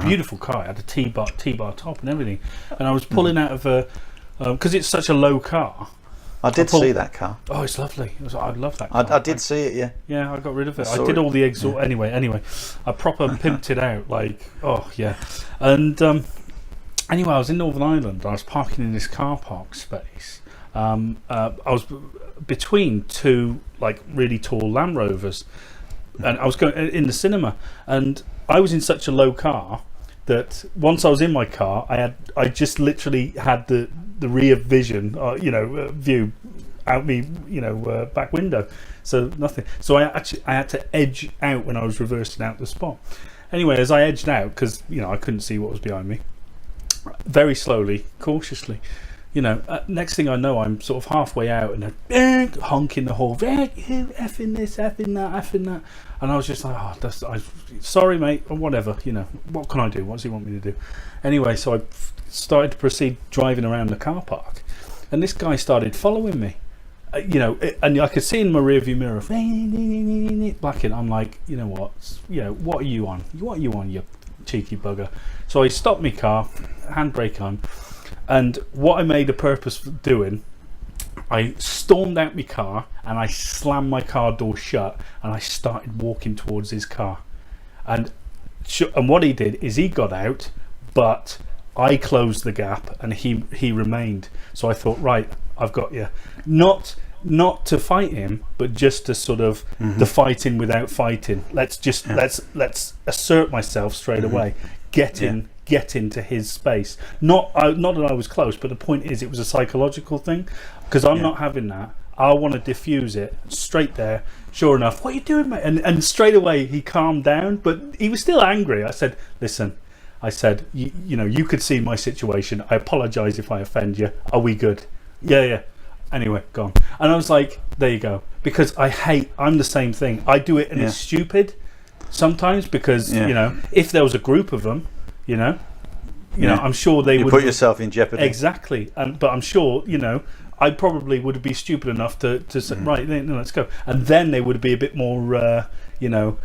beautiful car. It had a T-bar top and everything, and I was pulling out of a because it's such a low car. I did see that car. Oh, it's lovely. I love that car. I did see it. Yeah, I got rid of it. I did all the exhaust anyway. I proper pimped it out, and anyway, I was in Northern Ireland. I was parking in this car park space. I was between two really tall Land Rovers, and I was going in the cinema, and I was in such a low car that once I was in my car, I just literally had the rear vision, view out me, back window, so nothing. So I had to edge out when I was reversing out the spot. Anyway, as I edged out, because I couldn't see what was behind me, very slowly, cautiously, next thing I know, I'm sort of halfway out and honking the horn, effing this, effing that, and I was just like, sorry mate, or whatever, what can I do? What does he want me to do? Anyway, so I started to proceed driving around the car park, and this guy started following me, and I could see in my rearview mirror, blacking. I'm like, what are you on? What are you on, you cheeky bugger? So I stopped my car, handbrake on, and what I made a purpose for doing, I stormed out my car and I slammed my car door shut, and I started walking towards his car. And what he did is he got out, but I closed the gap and he remained. So I thought, right, I've got you. Not to fight him, but just to sort of the fighting without fighting. Let's assert myself straight away. Get into his space. Not that I was close, but the point is, it was a psychological thing, because I'm not having that. I want to diffuse it straight there. Sure enough, what are you doing, mate? And straight away he calmed down, but he was still angry. I said, listen, you know, you could see my situation. I apologise if I offend you. Are we good? Yeah. Anyway, gone. And I was like, there you go. Because I'm the same thing. I do it and it's stupid sometimes, because, you know, if there was a group of them, you know, I'm sure they would put yourself in jeopardy. Exactly. But I'm sure, you know, I probably would be stupid enough to say, right, then let's go. And then they would be a bit more, you know,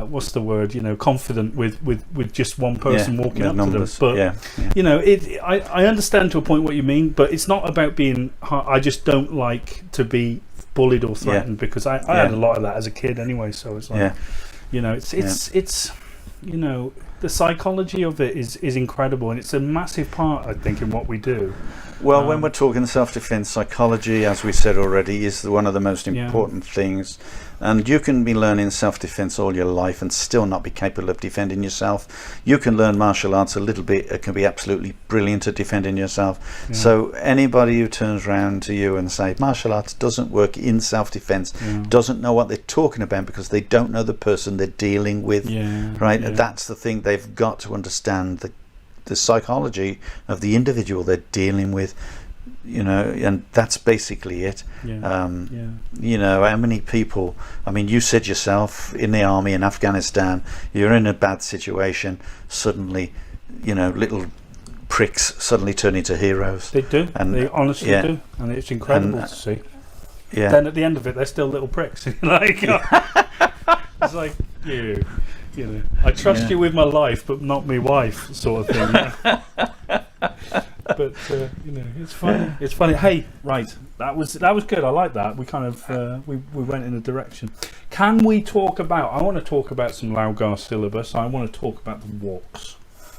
what's the word? You know, confident with just one person walking up numbers. To them. But you know, I understand to a point what you mean, but it's not about being. I just don't like to be bullied or threatened, because I had a lot of that as a kid anyway. So it's like, you know, it's you know, the psychology of it is incredible, and it's a massive part, I think, in what we do. Well, when we're talking self-defense, psychology, as we said already, is one of the most important things. And you can be learning self-defense all your life and still not be capable of defending yourself. You can learn martial arts a little bit. It can be absolutely brilliant at defending yourself. So anybody who turns around to you and say martial arts doesn't work in self-defense, doesn't know what they're talking about, because they don't know the person they're dealing with. Right? And that's the thing. They've got to understand the psychology of the individual they're dealing with, you know, and that's basically it. You know, how many people, I mean, you said yourself, in the army in Afghanistan, you're in a bad situation, suddenly, you know, little pricks suddenly turn into heroes. They do, and they honestly do, and it's incredible to see. Then at the end of it, they're still little pricks. Like, it's like, you know, I trust you with my life, but not my wife, sort of thing. But you know, it's funny. It's funny. Hey, right, that was good. I like that. We kind of we went in a direction. Can we talk about? I want to talk about some Lau Gar syllabus. I want to talk about the walks.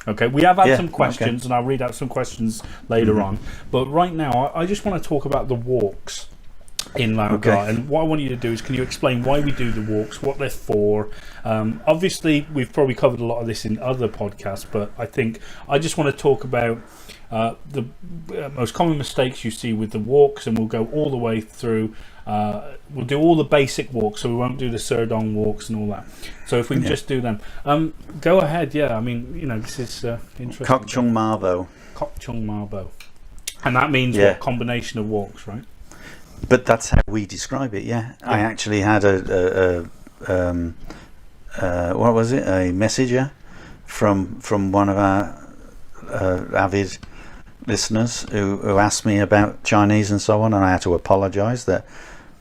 Okay, we have had some questions, and I'll read out some questions later on. But right now, I just want to talk about the walks in Lau Gar, and what I want you to do is, can you explain why we do the walks, what they're for? Obviously we've probably covered a lot of this in other podcasts, but I think I just want to talk about the most common mistakes you see with the walks, and we'll go all the way through. We'll do all the basic walks, so we won't do the Serdong walks and all that. So if we can just do them. Go ahead. I mean, you know, this is interesting. Kok Chung Marbo. Kok Chung Marbo. And that means what combination of walks, right? But that's how we describe it. I actually had a what was it? A messenger from one of our avid listeners who asked me about Chinese and so on, and I had to apologise that,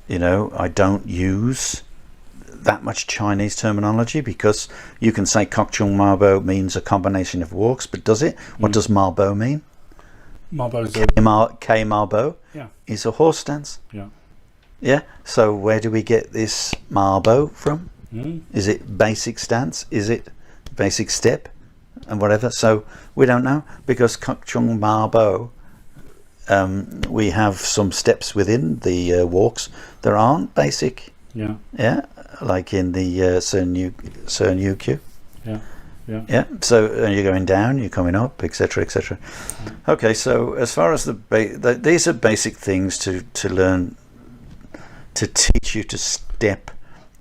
you know, I don't use that much Chinese terminology, because you can say Kok Chung Marbo means a combination of walks, but does it? What does Marbo mean? Marbo's K Marbo is a horse stance. So where do we get this Marbo from? Is it basic stance? Is it basic step? And whatever. So we don't know, because Kok Chung Marbo, we have some steps within the walks that aren't basic. Like in the Sun UQ. So you're going down, you're coming up, etc., etc. Okay, so as far as these are basic things to learn, to teach you to step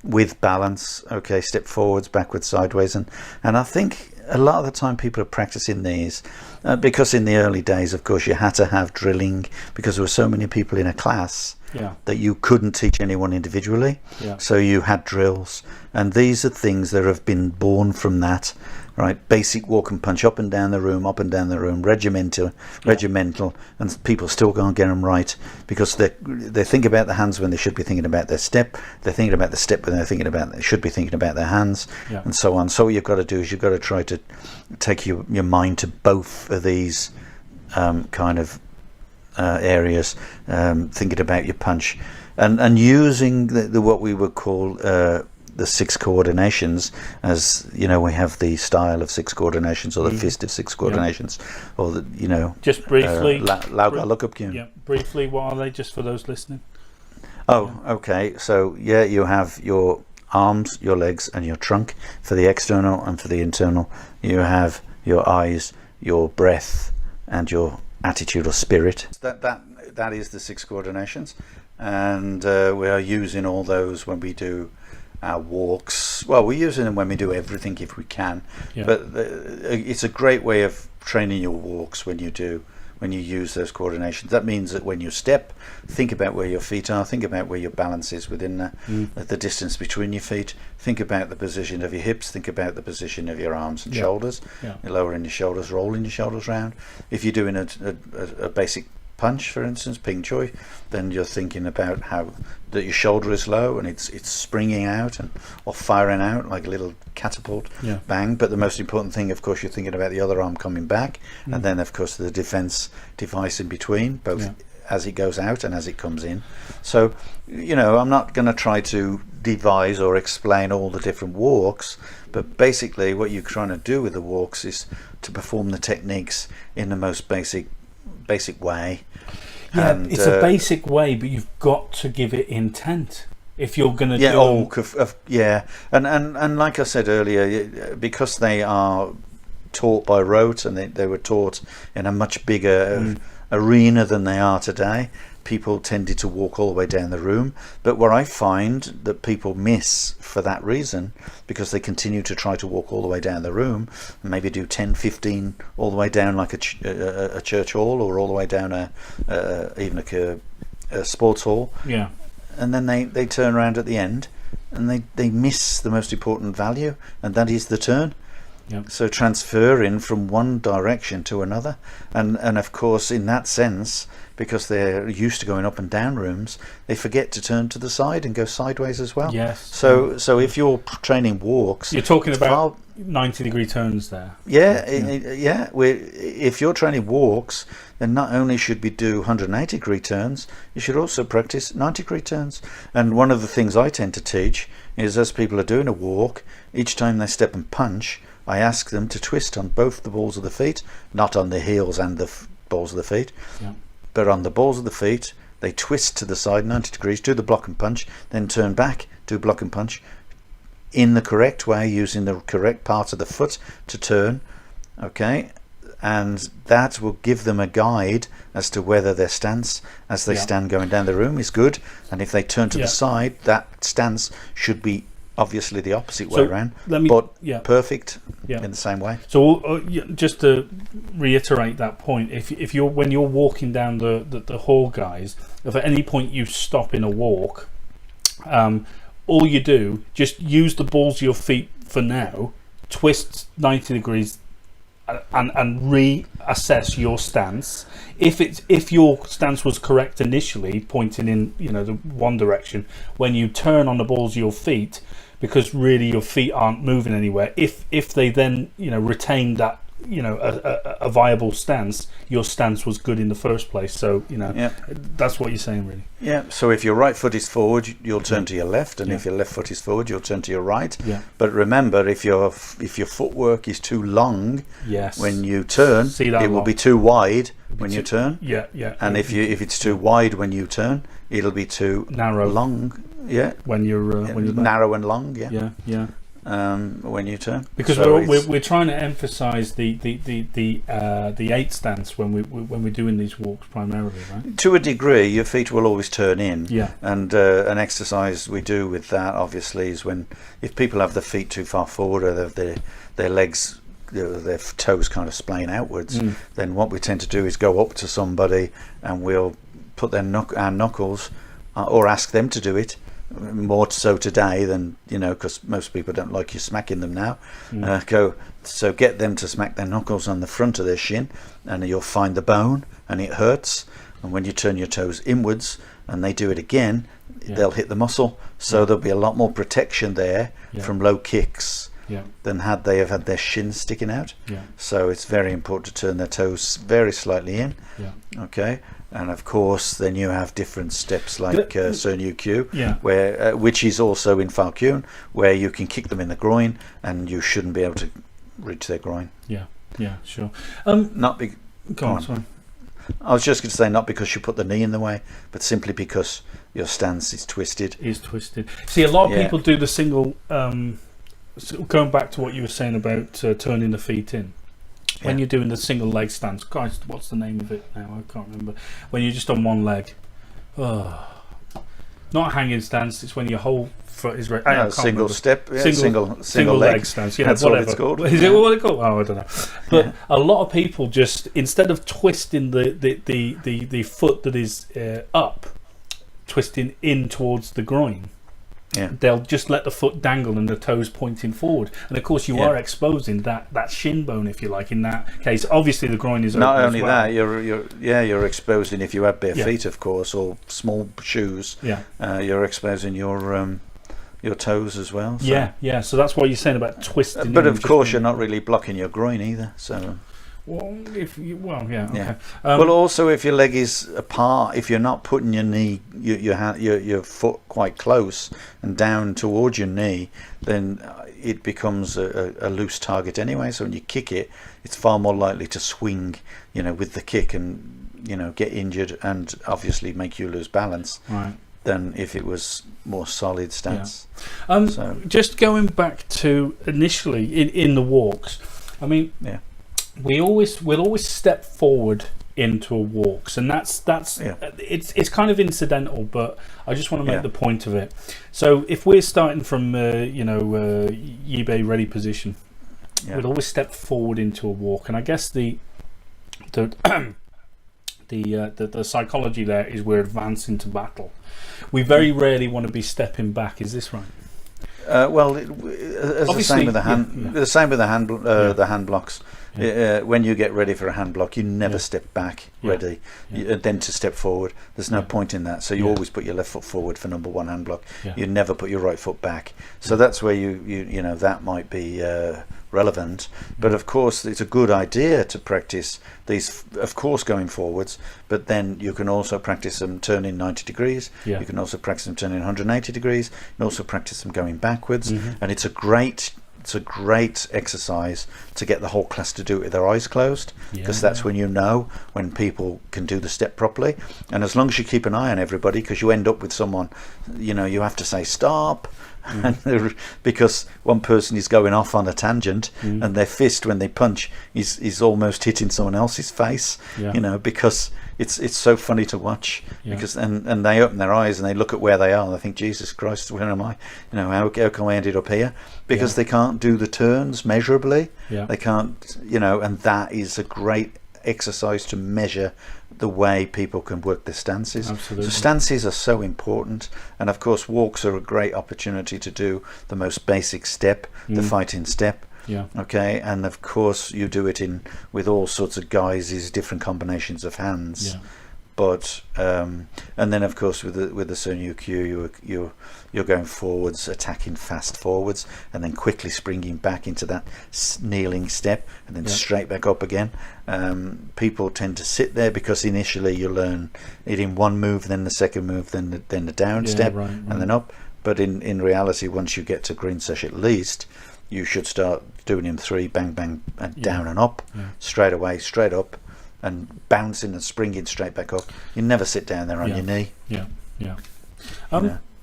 with balance. Okay, step forwards, backwards, sideways, and I think a lot of the time people are practicing these because in the early days, of course, you had to have drilling, because there were so many people in a class that you couldn't teach anyone individually. So you had drills, and these are things that have been born from that, right? Basic walk and punch, up and down the room, regimental, and people still can't get them right, because they think about the hands when they should be thinking about their step. They're thinking about the step when they should be thinking about their hands, and so on. So what you've got to do is you've got to try to take your mind to both of these kind of areas, thinking about your punch, and using the what we would call the 6 coordinations, as you know, we have the style of 6 coordinations, or the fist of 6 coordinations, or the, you know, just briefly, Lau Gar look up. Yeah, briefly, what are they, just for those listening? Oh, okay. So yeah, you have your arms, your legs, and your trunk for the external, and for the internal, you have your eyes, your breath, and your attitude or spirit. That is the 6 coordinations, and we are using all those when we do our walks. Well, we're using them when we do everything if we can, but it's a great way of training your walks when you use those coordinations. That means that when you step, think about where your feet are, think about where your balance is within the distance between your feet, think about the position of your hips, think about the position of your arms and shoulders. You're lowering your shoulders, rolling your shoulders round. If you're doing a basic punch, for instance, ping choi, then you're thinking about how that your shoulder is low and it's springing out or firing out like a little catapult, bang. But the most important thing, of course, you're thinking about the other arm coming back, and then of course the defense device in between, both as it goes out and as it comes in. So, you know, I'm not going to try to devise or explain all the different walks, but basically what you're trying to do with the walks is to perform the techniques in the most basic way. It's a basic way, but you've got to give it intent if you're going to do and like I said earlier, because they are taught by rote, and they were taught in a much bigger arena than they are today, people tended to walk all the way down the room. But what I find that people miss for that reason, because they continue to try to walk all the way down the room, and maybe do 10, 15 all the way down like a church hall, or all the way down even a sports hall, and then they turn around at the end and they miss the most important value, and that is the turn. So transferring from one direction to another, and of course in that sense, because they're used to going up and down rooms, they forget to turn to the side and go sideways as well. So if you're training walks, you're talking about 90-degree turns there. If you're training walks, then not only should we do 180-degree turns, you should also practice 90-degree turns. And one of the things I tend to teach is, as people are doing a walk, each time they step and punch, I ask them to twist on both the balls of the feet, not on the heels and the balls of the feet, but on the balls of the feet. They twist to the side 90 degrees, do the block and punch, then turn back, do block and punch in the correct way, using the correct part of the foot to turn. Okay, and that will give them a guide as to whether their stance as they stand going down the room is good, and if they turn to the side, that stance should be obviously the opposite way around, but perfect in the same way. So just to reiterate that point, if you're when you're walking down the hall, guys, if at any point you stop in a walk, all you do, just use the balls of your feet for now, twist 90 degrees and reassess your stance. If your stance was correct initially, pointing in the one direction, when you turn on the balls of your feet, because really your feet aren't moving anywhere, if they then retain that a viable stance, your stance was good in the first place. So that's what you're saying, really. So if your right foot is forward, you'll turn to your left, and if your left foot is forward, you'll turn to your right. But remember, if your footwork is too long when you turn, it will be too wide when you turn. And if it's too wide when you turn, it'll be too narrow, long. When you're narrow and long. When you turn, because we're trying to emphasize the 8 stance when we're doing these walks primarily, right? To a degree, your feet will always turn in. And an exercise we do with that obviously is if people have their feet too far forward, or their legs, their toes kind of splaying outwards, then what we tend to do is go up to somebody and we'll put our knuckles, or ask them to do it. More so today than because most people don't like you smacking them now. Get them to smack their knuckles on the front of their shin, and you'll find the bone, and it hurts. And when you turn your toes inwards and they do it again, they'll hit the muscle. So there'll be a lot more protection there from low kicks than had they have had their shins sticking out. Yeah. So it's very important to turn their toes very slightly in. Yeah. Okay. And of course, then you have different steps like Sonu Q, where which is also in Falcune, where you can kick them in the groin, and you shouldn't be able to reach their groin. Yeah. Yeah. Sure. Not be. Go on. Sorry. I was just going to say, not because you put the knee in the way, but simply because your stance is twisted. See, a lot of people do the single. Going back to what you were saying about turning the feet in. When you're doing the single leg stance, guys, what's the name of it now? I can't remember. When you're just on one leg. Not a hanging stance. It's when your whole foot is right. Single step. Yeah, single leg stance. Yeah, that's whatever. what it's called. Is it what it's called? Oh, I don't know. But a lot of people just, instead of twisting the foot that is up, twisting in towards the groin. Yeah. They'll just let the foot dangle and the toes pointing forward, and of course you are exposing that shin bone, if you like. In that case, obviously the groin is not open only as well. that you're exposing, if you have bare feet, of course, or small shoes. You're exposing your toes as well. So. Yeah. So that's what you're saying about twisting. But of course, you're not really blocking your groin either. So. Well, okay. Well, also if your leg is apart, if you're not putting your knee, your foot quite close and down towards your knee, then it becomes a loose target anyway. So when you kick it, it's far more likely to swing, with the kick and get injured and obviously make you lose balance. Right. Than if it was more solid stance. Just going back to initially in the walks, I mean. Yeah. We'll always step forward into a walks, and that's it's kind of incidental, but I just want to make the point of it. So if we're starting from eBay ready position, we'll always step forward into a walk, and I guess the psychology there is we're advancing to battle. We very rarely want to be stepping back. Is this right? Well, as the same with the hand, the same with the hand blocks. When you get ready for a hand block, you never step back ready, then to step forward. There's no point in that. So you always put your left foot forward for number one hand block. You never put your right foot back. So that's where you that might be relevant. But of course, it's a good idea to practice these, of course, going forwards. But then you can also practice them turning 90 degrees. You can also practice them turning 180 degrees. You can also practice them going backwards. And it's a great exercise to get the whole class to do it with their eyes closed, because that's when when people can do the step properly. And as long as you keep an eye on everybody, because you end up with someone, you have to say stop, because one person is going off on a tangent and their fist when they punch is almost hitting someone else's face, because it's so funny to watch, because and they open their eyes and they look at where they are and they think, Jesus Christ, where am I? How come I ended up here? Because they can't do the turns measurably. They can't, and that is a great exercise to measure the way people can work their stances. Absolutely. So stances are so important, and of course walks are a great opportunity to do the most basic step, the fighting step. Okay, and of course you do it with all sorts of guises, different combinations of hands. But and then of course with the Sonu Q, you're going forwards, attacking fast forwards, and then quickly springing back into that kneeling step, and then straight back up again. People tend to sit there because initially you learn it in one move, then the second move, then the down step, and then up. But in reality, once you get to green sesh at least, you should start doing him 3 bang bang and down and up, straight away, straight up, and bouncing and springing straight back up. You never sit down there on your knee.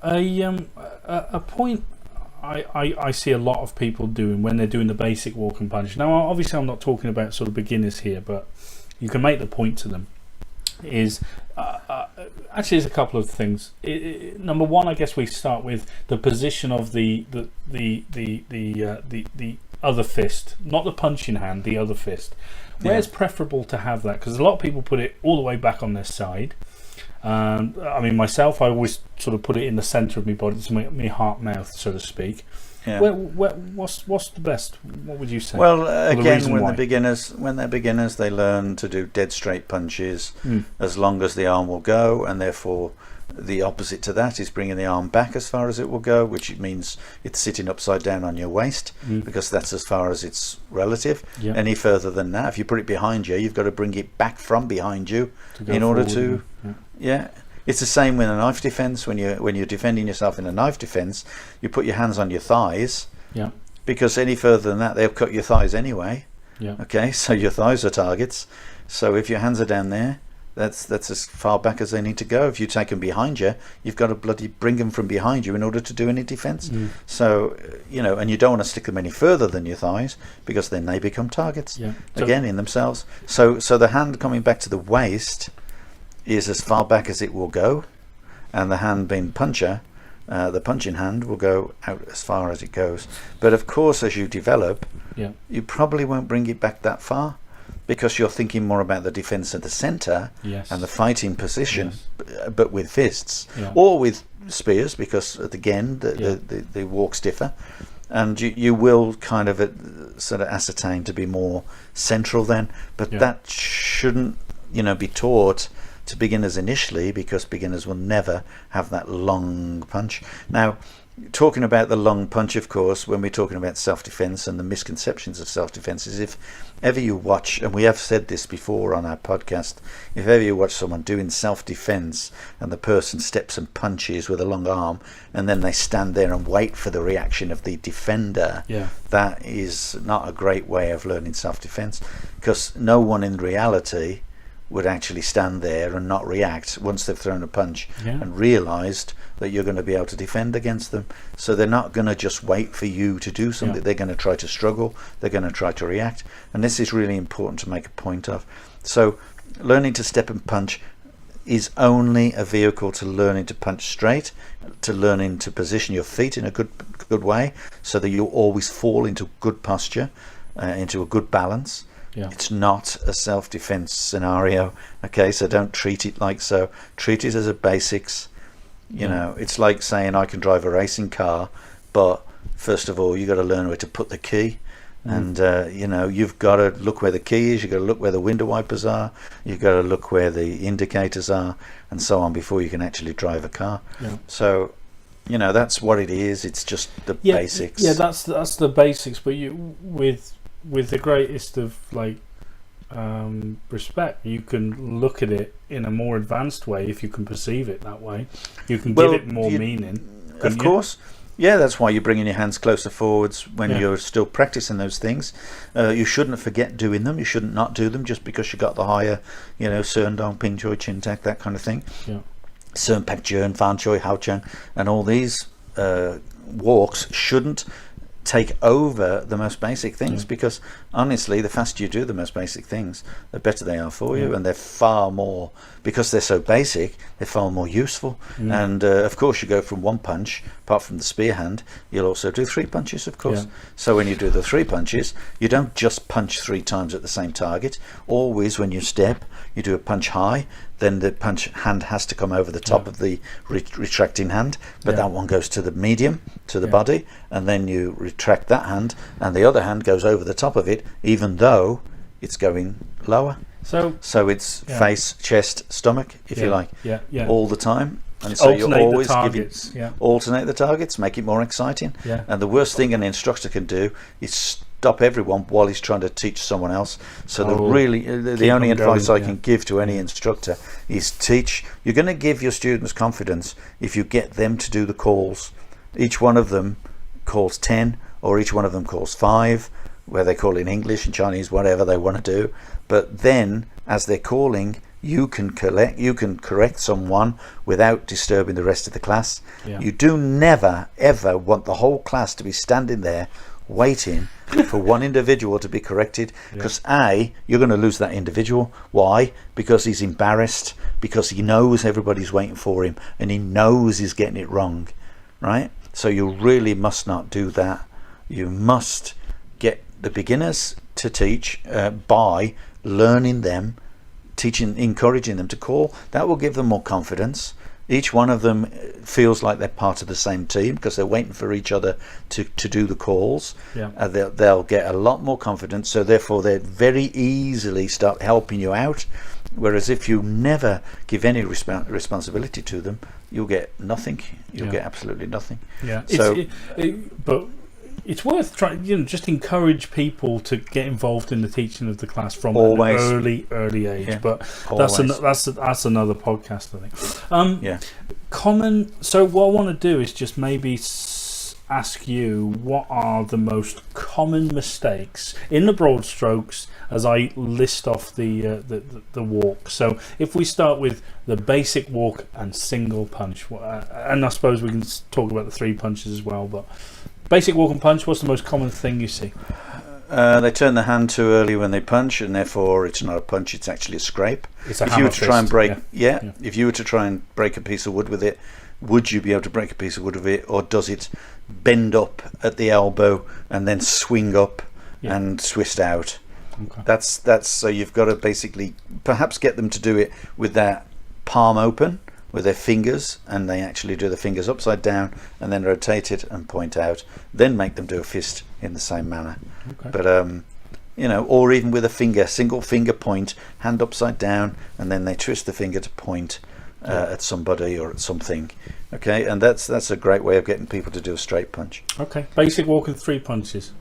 A point I see a lot of people doing when they're doing the basic walk and punch. Now, obviously, I'm not talking about sort of beginners here, but you can make the point to them. Is actually there's a couple of things. Number one, I guess we start with the position of the other fist, not the punching hand, the other fist. Where's preferable to have that? Because a lot of people put it all the way back on their side. I mean, myself, I always sort of put it in the centre of my body, it's my heart mouth, so to speak. What's the best? What would you say? Well, again, when they're beginners, they learn to do dead straight punches as long as the arm will go, and therefore The opposite to that is bringing the arm back as far as it will go, which means it's sitting upside down on your waist, because that's as far as it's relative. Yeah. Any further than that, if you put it behind you, you've got to bring it back from behind you in order to. Yeah. It's the same with a knife defense. When you're defending yourself in a knife defense, you put your hands on your thighs. Yeah. Because any further than that, they'll cut your thighs anyway. Yeah. Okay, so your thighs are targets. So if your hands are down there, that's as far back as they need to go. If you take them behind you, you've got to bloody bring them from behind you in order to do any defense. So, and you don't want to stick them any further than your thighs, because then they become targets again in themselves. So the hand coming back to the waist is as far back as it will go, and the hand being puncher, the punching hand will go out as far as it goes. But of course, as you develop, you probably won't bring it back that far, because you're thinking more about the defense of the center and the fighting position, but with fists or with spears, because again the walks differ, and you will kind of sort of ascertain to be more central then. But that shouldn't be taught to beginners initially, because beginners will never have that long punch. Now, talking about the long punch, of course, when we're talking about self-defense and the misconceptions of self-defense, is if ever you watch, and we have said this before on our podcast, if ever you watch someone doing self-defense and the person steps and punches with a long arm, and then they stand there and wait for the reaction of the defender, that is not a great way of learning self-defense, because no one in reality would actually stand there and not react once they've thrown a punch and realised that you're going to be able to defend against them. So they're not going to just wait for you to do something. They're going to try to struggle. They're going to try to react. And this is really important to make a point of. So learning to step and punch is only a vehicle to learning to punch straight, to learning to position your feet in a good way, so that you always fall into good posture, into a good balance. It's not a self-defense scenario. Okay, so don't treat it like so. Treat it as a basics. It's like saying I can drive a racing car, but first of all you got to learn where to put the key, and you've got to look where the key is. You've got to look where the window wipers are. You've got to look where the indicators are, and so on, before you can actually drive a car. So that's what it is. It's just the basics. That's the basics. But you with the greatest of respect, you can look at it in a more advanced way. If you can perceive it that way, you can give it more meaning. Of course. That's why you're bringing your hands closer forwards when you're still practicing those things. You shouldn't forget doing them. You shouldn't not do them just because you got the higher, Sern Dong, Ping Choi, Chin Tak, that kind of thing. Sern Pak Jern, Fan Choi, Hao Chang, and all these walks shouldn't take over the most basic things, because honestly, the faster you do the most basic things, the better they are for you, and they're far more, because they're so basic, they're far more useful. And of course, you go from one punch, apart from the spear hand, you'll also do 3 punches, of course. So when you do the 3 punches, you don't just punch 3 times at the same target. Always when you step, you do a punch high, then the punch hand has to come over the top of the retracting hand, but that one goes to the medium, to the body, and then you retract that hand, and the other hand goes over the top of it, even though it's going lower. So it's face, chest, stomach, if you like, all the time. And so you always alternate the targets, make it more exciting. And the worst thing an instructor can do is stop everyone while he's trying to teach someone else. So the only advice I can give to any instructor is teach. You're going to give your students confidence if you get them to do the calls. Each one of them calls 10, or each one of them calls 5, where they call in English and Chinese, whatever they want to do. But then, as they're calling, you can correct someone without disturbing the rest of the class. You do never ever want the whole class to be standing there waiting for one individual to be corrected, because you're going to lose that individual. Why? Because he's embarrassed, because he knows everybody's waiting for him, and he knows he's getting it wrong, right? So you really must not do that. You must get the beginners to teach by learning them, teaching, encouraging them to call. That will give them more confidence. Each one of them feels like they're part of the same team, because they're waiting for each other to do the calls. They'll get a lot more confidence, so therefore they very easily start helping you out Whereas if you never give any responsibility to them, you'll get nothing. You'll get absolutely nothing. Yeah. So, But it's worth trying. Just encourage people to get involved in the teaching of the class from Always. an early age. Yeah. But Always. that's another podcast, I think. yeah. So what I want to do is just maybe ask you, what are the most common mistakes in the broad strokes as I list off the walk. So if we start with the basic walk and single punch, and I suppose we can talk about the 3 punches as well, but basic walk and punch, what's the most common thing you see? They turn the hand too early when they punch, and therefore it's not a punch, it's actually a scrape. It's a if you were to try and break yeah. If you were to try and break a piece of wood with it, would you be able to break a piece of wood with it, or does it bend up at the elbow and then swing up and twist out? Okay. That's so you've got to basically perhaps get them to do it with their palm open, with their fingers, and they actually do the fingers upside down and then rotate it and point out, then make them do a fist in the same manner. Okay. But or even with a single finger point, hand upside down, and then they twist the finger to point at somebody or at something. Okay, and that's a great way of getting people to do a straight punch. Okay, basic walk and 3 punches.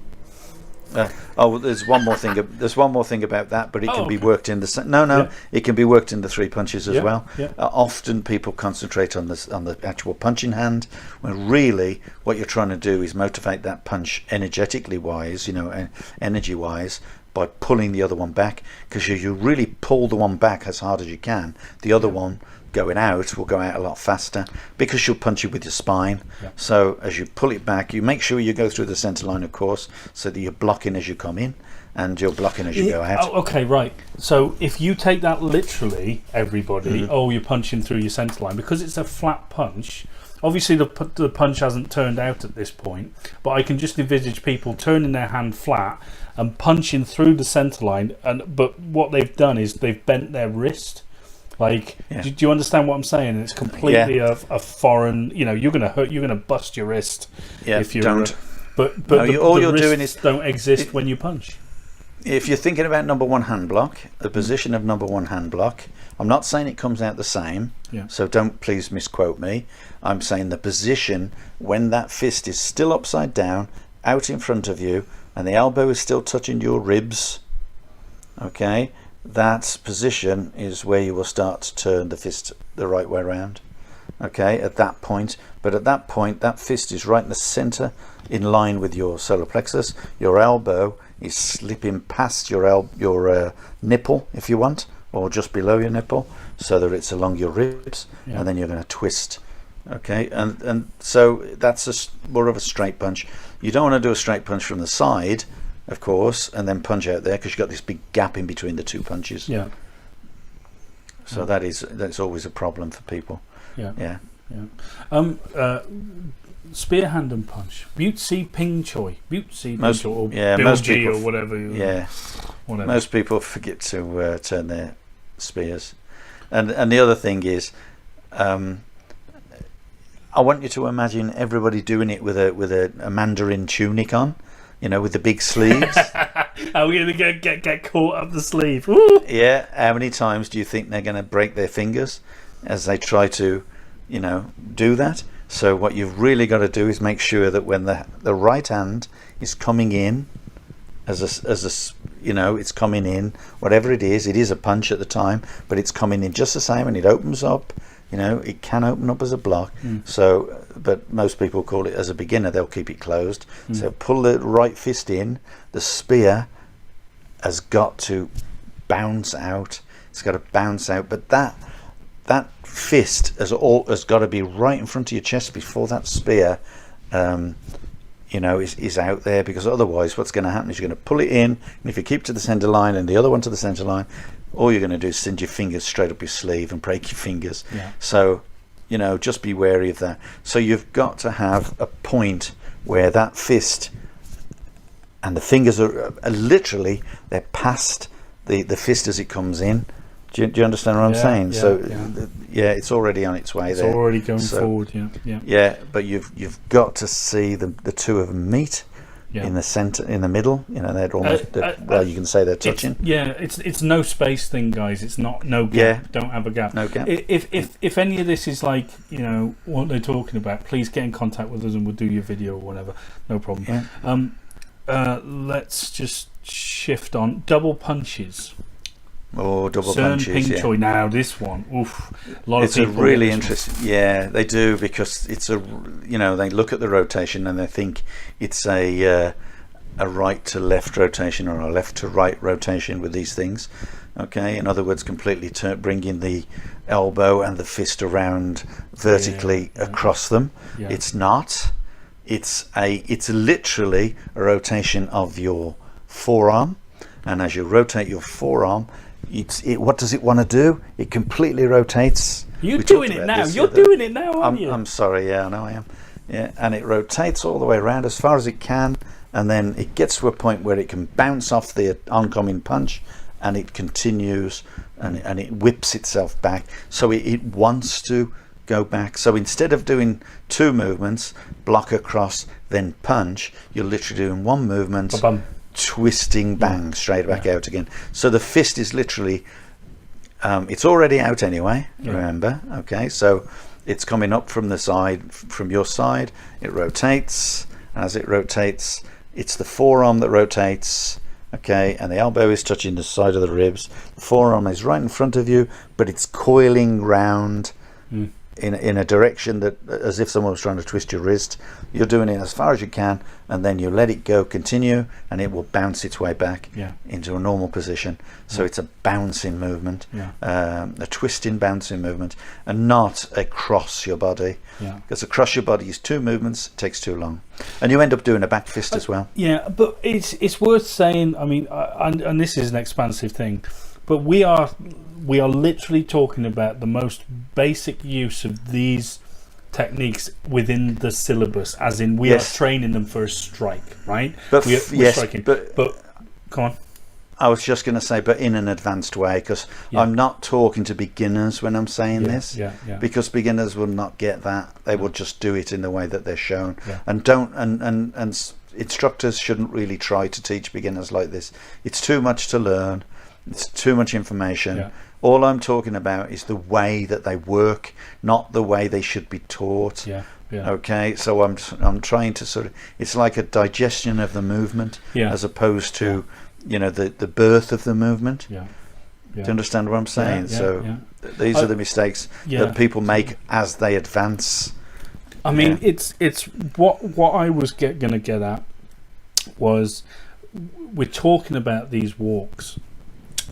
There's one more thing. There's one more thing about that, but it can be worked in the It can be worked in the 3 punches as well. Yeah. Often people concentrate on the actual punching hand, when really what you're trying to do is motivate that punch energetically wise, energy wise, by pulling the other one back. Because you really pull the one back as hard as you can, the other one going out will go out a lot faster, because you'll punch it with your spine. So as you pull it back, you make sure you go through the center line, of course, so that you're blocking as you come in and you're blocking as you go out. Okay, right. So if you take that literally, everybody, you're punching through your center line, because it's a flat punch. Obviously the punch hasn't turned out at this point, but I can just envisage people turning their hand flat and punching through the center line, but what they've done is they've bent their wrist. Do you understand what I'm saying? It's completely a foreign. You're going to hurt. You're going to bust your wrist if you don't. But all you're wrists doing is don't exist when you punch. If you're thinking about number 1 hand block, the position of number 1 hand block, I'm not saying it comes out the same. So don't please misquote me. I'm saying the position when that fist is still upside down, out in front of you, and the elbow is still touching your ribs. Okay. That position is where you will start to turn the fist the right way around. Okay, at that point. But at that point, that fist is right in the center, in line with your solar plexus. Your elbow is slipping past your nipple, if you want, or just below your nipple, so that it's along your ribs, and then you're going to twist. Okay, and so that's more of a straight punch. You don't want to do a straight punch from the side, of course, and then punch out there, because you've got this big gap in between the 2 punches. So that's always a problem for people. Spear hand and punch. Butsi Ping Choi. Butsi Most or people, or whatever. Whatever. Most people forget to turn their spears. And the other thing is, I want you to imagine everybody doing it with a mandarin tunic on, with the big sleeves. Are we going to get caught up the sleeve? Woo! Yeah. How many times do you think they're going to break their fingers as they try to, do that? So what you've really got to do is make sure that when the right hand is coming in, it's coming in, whatever it is a punch at the time, but it's coming in just the same, and it opens up. It can open up as a block. So, but most people call it, as a beginner, they'll keep it closed. So pull the right fist in. The spear has got to bounce out. It's got to bounce out. But that fist has got to be right in front of your chest before that spear, is out there. Because otherwise, what's going to happen is you're going to pull it in, and if you keep to the center line and the other one to the center line, all you're going to do is send your fingers straight up your sleeve and break your fingers. So, just be wary of that. So you've got to have a point where that fist and the fingers are literally, they're past the fist as it comes in. Do you understand what I'm saying? It's already on its way. It's there. already going forward. Yeah, but you've got to see the 2 of them meet. in the center, in the middle. They're almost. Well, you can say they're touching. It's no space thing, guys. It's not no gap. Yeah. Don't have a gap. No gap. If any of this is like what they're talking about, please get in contact with us and we'll do your video or whatever. No problem. Yeah. Let's just shift on double punches. Or double Cern punches. Ping Yeah. Choi. Now this one, oof. A lot It's of a people really get this interesting. Yeah, they do, because it's a. They look at the rotation and they think it's a right to left rotation or a left to right rotation with these things. Okay, in other words, completely bringing the elbow and the fist around vertically across them. Yeah. It's not. It's literally a rotation of your forearm, and as you rotate your forearm, what does it want to do? It completely rotates. You're doing it now. You're doing it now, aren't you? I'm sorry. Yeah, I know I am. Yeah, and it rotates all the way around as far as it can, and then it gets to a point where it can bounce off the oncoming punch, and it continues, and it whips itself back. So it wants to go back. So instead of doing two movements, block across, then punch, you're literally doing one movement. Ba-bum. Twisting, bang, straight back out again. So the fist is literally it's already out anyway, remember. Okay, so it's coming up from the side, from your side. It rotates. As it rotates, it's the forearm that rotates, okay, and the elbow is touching the side of the ribs. The forearm is right in front of you, but it's coiling round in a direction that, as if someone was trying to twist your wrist. You're doing it as far as you can, and then you let it go, continue, and it will bounce its way back into a normal position. So it's a bouncing movement, a twisting, bouncing movement, and not across your body. Because across your body is two movements, it takes too long, and you end up doing a back fist as well. Yeah, but it's worth saying. I mean, and this is an expansive thing, but we are literally talking about the most basic use of these techniques within the syllabus, as in we are training them for a strike, right? But we're yes, striking. but come on. I was just going to say, but in an advanced way, because I'm not talking to beginners when I'm saying this, because beginners will not get that. They will just do it in the way that they're shown, and instructors shouldn't really try to teach beginners like this. It's too much to learn. It's too much information. All I'm talking about is the way that they work, not the way they should be taught. Okay, so I'm trying to sort of, it's like a digestion of the movement, as opposed to the birth of the movement. Do you understand what I'm saying? These are the mistakes that people make as they advance. I mean, it's what I was going to get at was, we're talking about these walks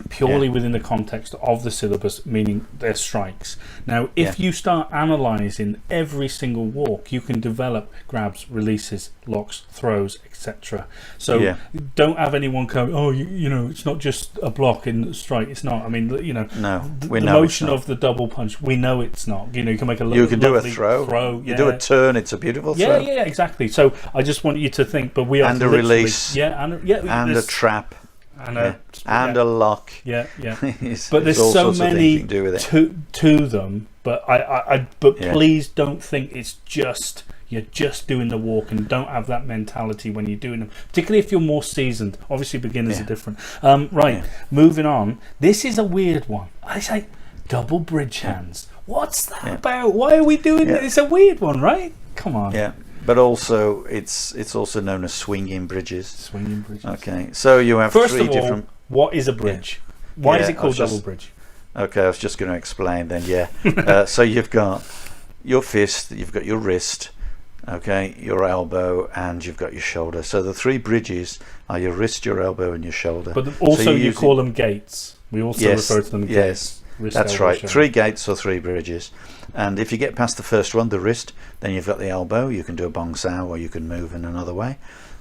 purely within the context of the syllabus, meaning their strikes. Now, if you start analysing every single walk, you can develop grabs, releases, locks, throws, etc. So don't have anyone go, oh, it's not just a block in strike. It's not. I mean, the motion of the double punch, we know it's not. You can make a you can do a throw. You do a turn. It's a beautiful throw. Yeah, exactly. So I just want you to think, but we are and a release, and a trap. And a lock. But there's so many to them. But please don't think it's just you're just doing the walk, and don't have that mentality when you're doing them. Particularly if you're more seasoned. Obviously, beginners are different. Moving on. This is a weird one. I say double bridge hands. What's that about? Why are we doing it? It's a weird one, right? Come on. Yeah. But also, it's also known as swinging bridges. Swinging bridges. Okay, so you have three different. What is a bridge? Why is it called double bridge? Okay, I was just going to explain then. So you've got your fist, you've got your wrist, okay, your elbow, and you've got your shoulder. So the three bridges are your wrist, your elbow, and your shoulder. But also, so you call them gates. We also refer to them gates. Yes. Wrist, that's elbow, right. shoulder. 3 gates or 3 bridges. And if you get past the first one, the wrist, then you've got the elbow. You can do a bong sao, or you can move in another way.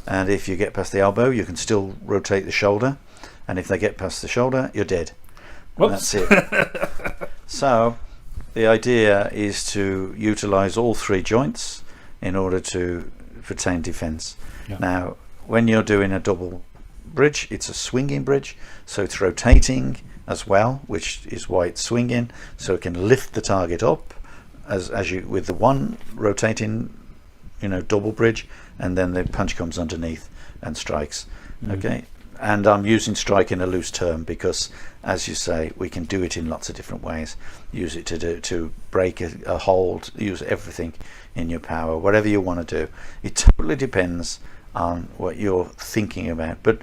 And if you get past the elbow, you can still rotate the shoulder. And if they get past the shoulder, you're dead. And that's it. So the idea is to utilize all 3 joints in order to retain defense. Now, when you're doing a double bridge, it's a swinging bridge, so it's rotating as well, which is why it's swinging, so it can lift the target up as you, with the one rotating double bridge, and then the punch comes underneath, and strikes. Okay, and I'm using strike in a loose term because, as you say, we can do it in lots of different ways. Use it to break a hold. Use everything in your power, whatever you want to do. It totally depends on what you're thinking about. But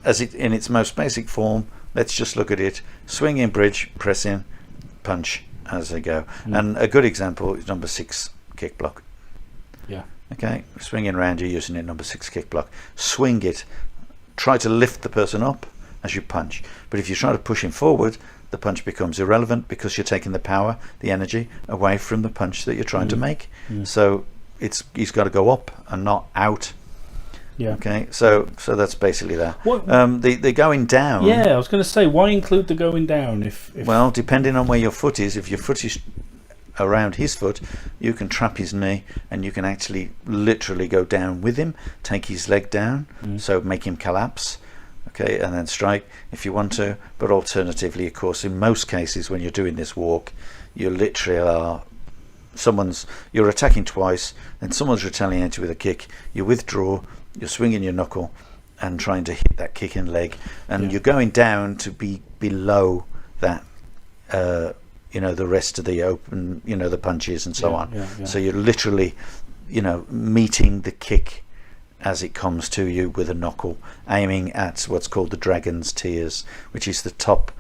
as it in its most basic form, let's just look at it: swing in bridge, press in, punch as they go. And a good example is number 6 kick block. Yeah. Okay, swinging around, you're using it number 6 kick block. Swing it. Try to lift the person up as you punch. But if you try to push him forward, the punch becomes irrelevant because you're taking the power, the energy away from the punch that you're trying to make. So he's got to go up and not out. Yeah. Okay, so that's basically that. What- The going down. Yeah, I was going to say, why include the going down if Well, depending on where your foot is, if your foot is around his foot, you can trap his knee and you can actually literally go down with him, take his leg down, so make him collapse, okay, and then strike if you want to. But alternatively, of course, in most cases when you're doing this walk, you literally are you're attacking twice and someone's retaliating with a kick. You withdraw, you're swinging your knuckle and trying to hit that kicking leg, and you're going down to be below that the rest of the open, the punches and so on. So you're literally, meeting the kick as it comes to you with a knuckle, aiming at what's called the dragon's tears, which is the top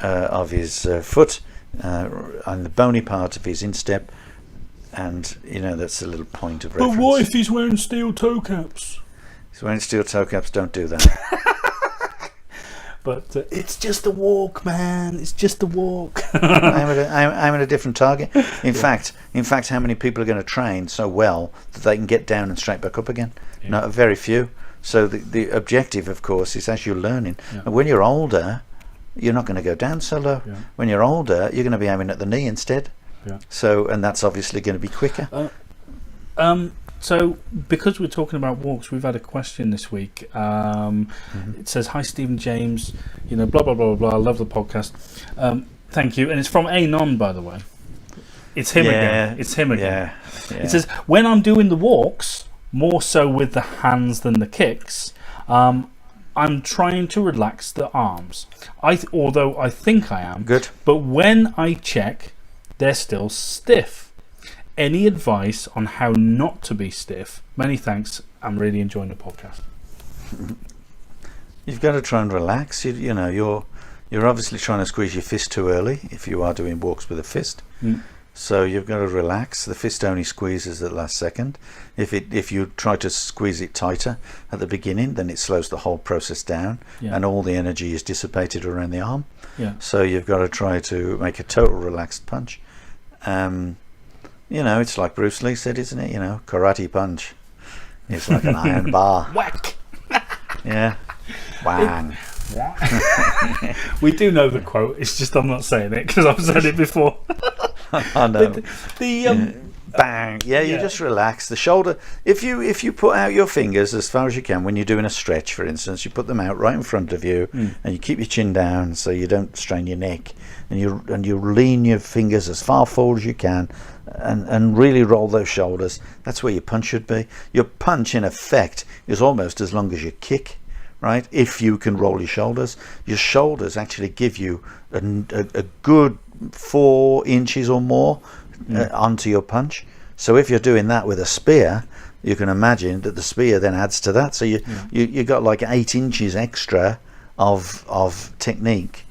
of his foot, on the bony part of his instep, and that's a little point of reference. But what if he's wearing steel toe caps? He's wearing steel toe caps, don't do that. But it's just a walk, man. It's just a walk. I'm at a different target. In fact, how many people are going to train so well that they can get down and straight back up again? Not very few. So the objective, of course, is as you're learning. And when you're older, you're not going to go down so low. When you're older, you're going to be aiming at the knee instead. So, and that's obviously going to be quicker. So, because we're talking about walks, we've had a question this week. It says, "Hi, Stephen James. Blah blah blah blah. I love the podcast. Thank you." And it's from Anon, by the way. It's him again. It's him again. It says, "When I'm doing the walks, more so with the hands than the kicks, I'm trying to relax the arms. Although I think I am. Good. But when I check, they're still stiff. Any advice on how not to be stiff? Many thanks. I'm really enjoying the podcast." You've got to try and relax. You're obviously trying to squeeze your fist too early if you are doing walks with a fist. So you've got to relax. The fist only squeezes at the last second. If you try to squeeze it tighter at the beginning, then it slows the whole process down, and all the energy is dissipated around the arm. So you've got to try to make a total relaxed punch. It's like Bruce Lee said, isn't it? Karate punch. It's like an iron bar. Whack. Yeah. Wang. We do know the quote. It's just I'm not saying it because I've said it before. I know. Bang. Yeah, you just relax the shoulder. If you put out your fingers as far as you can when you're doing a stretch, for instance, you put them out right in front of you, and you keep your chin down so you don't strain your neck, and you lean your fingers as far forward as you can, and really roll those shoulders. That's where your punch should be. Your punch, in effect, is almost as long as your kick, right? If you can roll your shoulders actually give you a good 4 inches or more onto your punch. So if you're doing that with a spear, you can imagine that the spear then adds to that. So you got like 8 inches extra of technique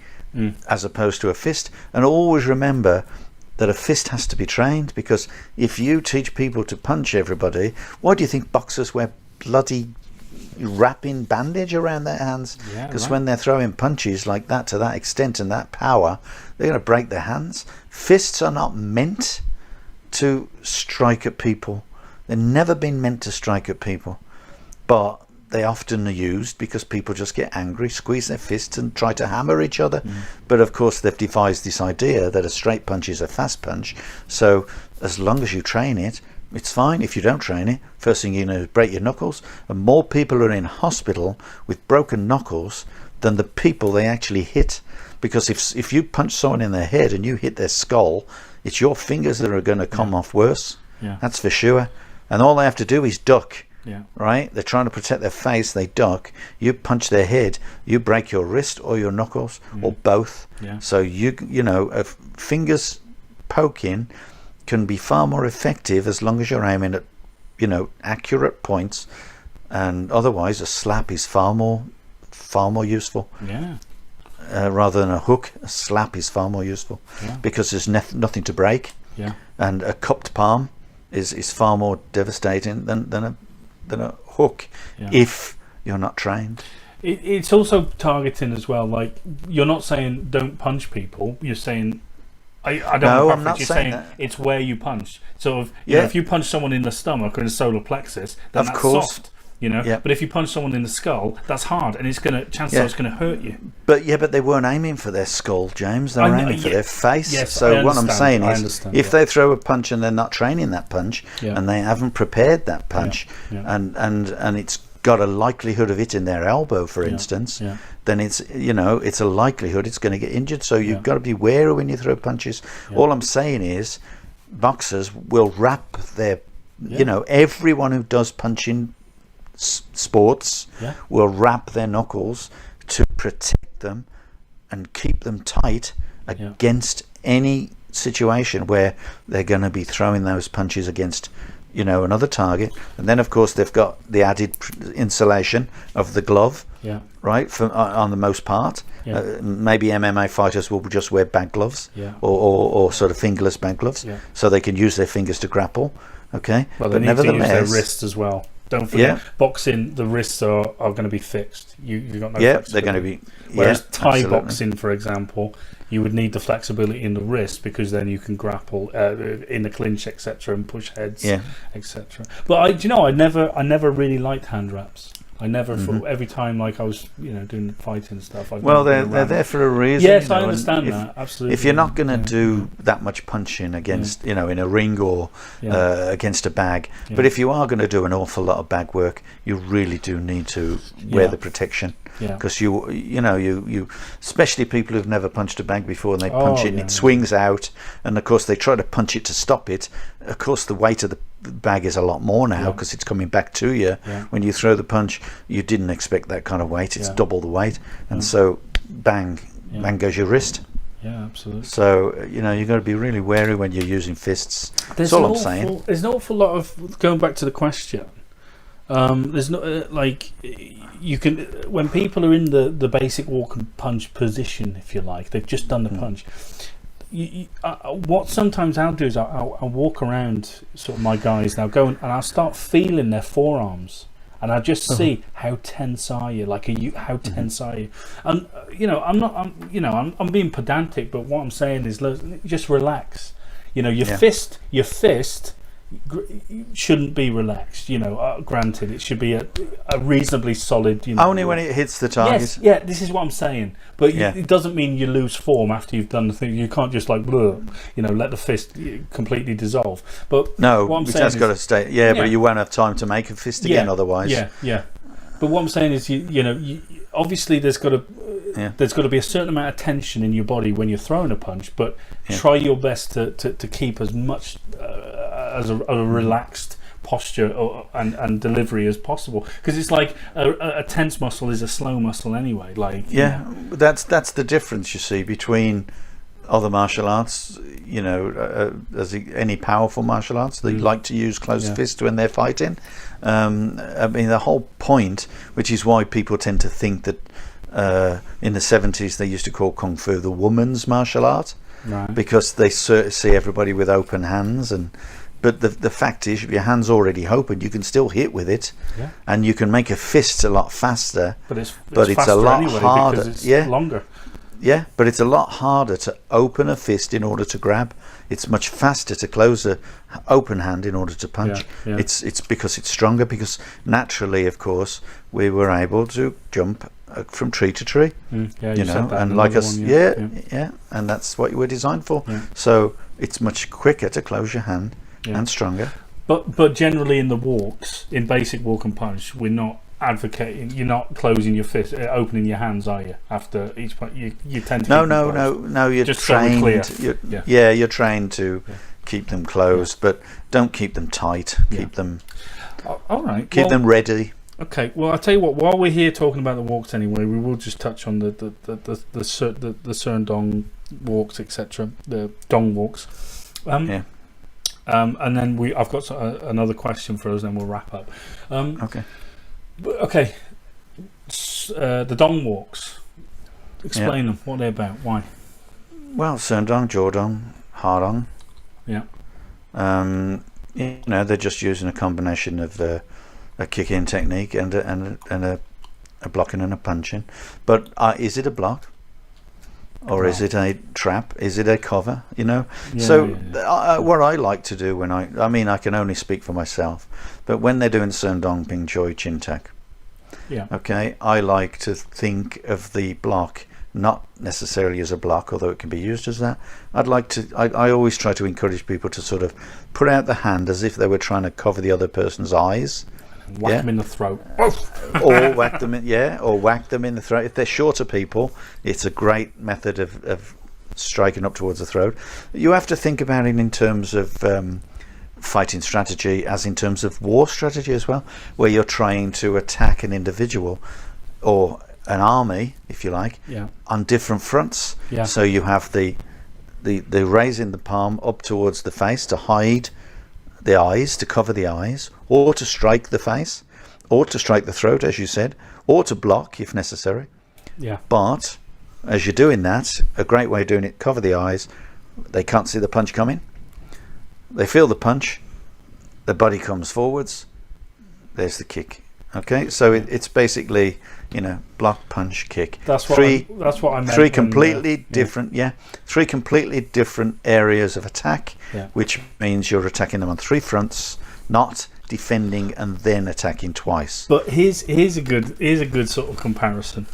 as opposed to a fist. And always remember that a fist has to be trained, because if you teach people to punch everybody, why do you think boxers wear bloody wrapping bandage around their hands? Because when they're throwing punches like that to that extent and that power, they're going to break their hands. Fists are not meant to strike at people. They've never been meant to strike at people, but they often are used because people just get angry, squeeze their fists and try to hammer each other. But of course they've devised this idea that a straight punch is a fast punch, so as long as you train it, it's fine. If you don't train it, first thing you know is break your knuckles, and more people are in hospital with broken knuckles than the people they actually hit. Because if you punch someone in their head and you hit their skull, it's your fingers that are going to come off worse. That's for sure. And all they have to do is duck, Yeah. Right? They're trying to protect their face. They duck. You punch their head. You break your wrist or your knuckles or both. Yeah. So fingers poking can be far more effective as long as you're aiming at, accurate points. And otherwise, a slap is far more useful. Yeah. Rather than a hook, a slap is far more useful because there's nothing to break. Yeah. And a cupped palm is far more devastating than a hook if you're not trained. It's also targeting as well. Like, you're not saying don't punch people. You're saying I don't. No, have I'm a preference. not You're saying saying that. it's where you punch. So if you punch someone in the stomach or in the solar plexus, then Of that's course. soft. But if you punch someone in the skull, that's hard, and chances are it's going to hurt you. But they weren't aiming for their skull, James. They were aiming for their face. Yes, so I what I'm saying understand. is, if they throw a punch and they're not training that punch, and they haven't prepared that punch, and it's got a likelihood of hitting their elbow, for instance, then it's a likelihood it's going to get injured. So you've got to be wary when you throw punches. All I'm saying is, boxers will wrap their, everyone who does punching sports will wrap their knuckles to protect them and keep them tight against any situation where they're going to be throwing those punches against another target. And then of course they've got the added insulation of the glove, right, on the most part. Maybe MMA fighters will just wear bag gloves, or sort of fingerless bag gloves, so they can use their fingers to grapple. Okay, well, they need to use their wrists as well. Don't forget, boxing, the wrists are going to be fixed. You've got no flexibility. They're going to be. Whereas Thai absolutely. boxing, for example, you would need the flexibility in the wrist, because then you can grapple in the clinch, etc., and push heads, etc. But I never really liked hand wraps. I never thought, every time I was doing fighting stuff. They're there for a reason. Yes, I understand that, absolutely. If you're not going to do that much punching against in a ring or against a bag, but if you are going to do an awful lot of bag work, you really do need to wear the protection. Because you especially people who've never punched a bag before, and they punch it and it swings out, and of course they try to punch it to stop it. Of course the weight of the bag is a lot more now because it's coming back to you. When you throw the punch, you didn't expect that kind of weight. It's double the weight, and so bang goes your wrist. Yeah, absolutely. So you've got to be really wary when you're using fists. That's all I'm saying. There's an awful lot of, going back to the question, there's not you can, when people are in the basic walk and punch position, if you like, they've just done the punch. What sometimes I'll do is I'll walk around sort of my guys, and I'll go and I'll start feeling their forearms, and I'll just see how tense are you, how tense are you, and I'm being pedantic, but what I'm saying is, just relax. Your fist shouldn't be relaxed. Granted, it should be a reasonably solid. Only when it hits the target. Yes, this is what I'm saying. But it doesn't mean you lose form after you've done the thing. You can't just let the fist completely dissolve. But no, what I'm it saying has got to stay. But you won't have time to make a fist again otherwise. Yeah. But what I'm saying is, obviously there's got to be a certain amount of tension in your body when you're throwing a punch. But try your best to keep as much as a relaxed posture and delivery as possible, because it's like a tense muscle is a slow muscle anyway. That's the difference, you see, between other martial arts. As any powerful martial arts, they like to use closed fists when they're fighting. The whole point, which is why people tend to think that in the 70s they used to call Kung Fu the woman's martial art, because they see everybody with open hands. But the fact is, if your hand's already open, you can still hit with it, and you can make a fist a lot faster. But it's a lot harder. Because it's longer. Yeah, but it's a lot harder to open a fist in order to grab. It's much faster to close a open hand in order to punch. It's because it's stronger. Because naturally, of course, we were able to jump from tree to tree. And like us, and that's what we're designed for. So it's much quicker to close your hand. And stronger. But generally in the walks, in basic walk and punch, we're not advocating, you're not closing your fist, opening your hands, are you? After each punch, you tend to no, you're just trained. So you're trained to keep them closed, but don't keep them tight. Keep them All right. Keep them ready. Okay. Well, I'll tell you what. While we're here talking about the walks, anyway, we will just touch on the Surndong walks, etc. The Dong walks. Yeah. And then I've got another question for us, and we'll wrap up. Okay. Okay. The Dong walks. Explain them. What they're about. Why? Well, Surndong, Jordong, Hardong. Yeah. They're just using a combination of a kick-in technique and a blocking and a punching. But is it a block? Or is it a trap? Is it a cover? What I like to do when I can only speak for myself, but when they're doing Surndong, Ping Choi, Chin Tak, okay, I like to think of the block not necessarily as a block, although it can be used as that. I always try to encourage people to sort of put out the hand as if they were trying to cover the other person's eyes. Whack them in the throat. Or whack them in the throat. If they're shorter people, it's a great method of striking up towards the throat. You have to think about it in terms of fighting strategy, as in terms of war strategy as well, where you're trying to attack an individual or an army, if you like, on different fronts. So you have the raising the palm up towards the face to hide the eyes, to cover the eyes, or to strike the face, or to strike the throat, as you said, or to block if necessary. But as you're doing that, a great way of doing it, cover the eyes. They can't see the punch coming. They feel the punch. The body comes forwards. There's the kick. Okay, so it's basically, block, punch, kick. That's what I meant. Three completely different, three completely different areas of attack, which means you're attacking them on three fronts, not defending and then attacking twice. But here's a good sort of comparison.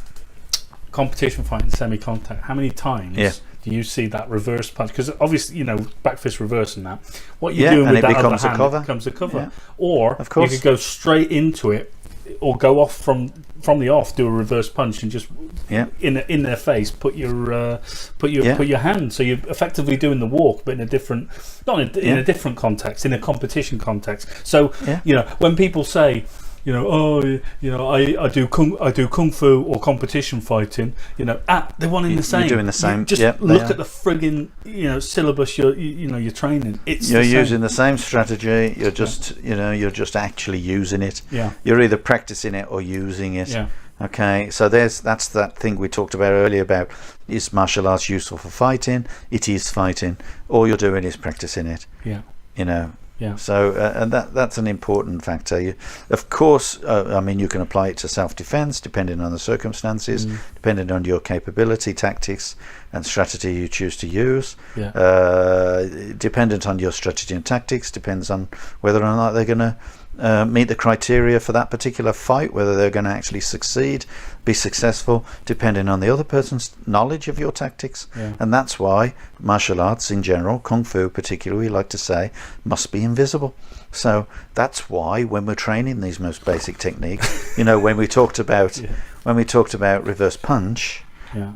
Competition fighting, semi-contact. How many times do you see that reverse punch? Because obviously, back fist reverse and that. What you're doing with that other hand, it becomes a cover. Or of course, you could go straight into it, or go off from the off, do a reverse punch, and just in their face put your hand. So you're effectively doing the walk, but in a different, in a different context, in a competition context. So when people say, I do kung fu or competition fighting, they're one in the same. You're doing the same. Just look at the friggin' syllabus you're training. You're using the same strategy. You're just you're just actually using it. You're either practicing it or using it. Okay, so that's that thing we talked about earlier about, is martial arts useful for fighting? It is fighting. All you're doing is practicing it. So and that's an important factor. Of course, you can apply it to self-defense depending on the circumstances, depending on your capability, tactics and strategy you choose to use. Dependent on your strategy and tactics, depends on whether or not they're going to meet the criteria for that particular fight, whether they're going to actually succeed, be successful, depending on the other person's knowledge of your tactics. And that's why martial arts in general, kung fu particularly, we like to say, must be invisible. So that's why when we're training these most basic techniques, when we talked about reverse punch,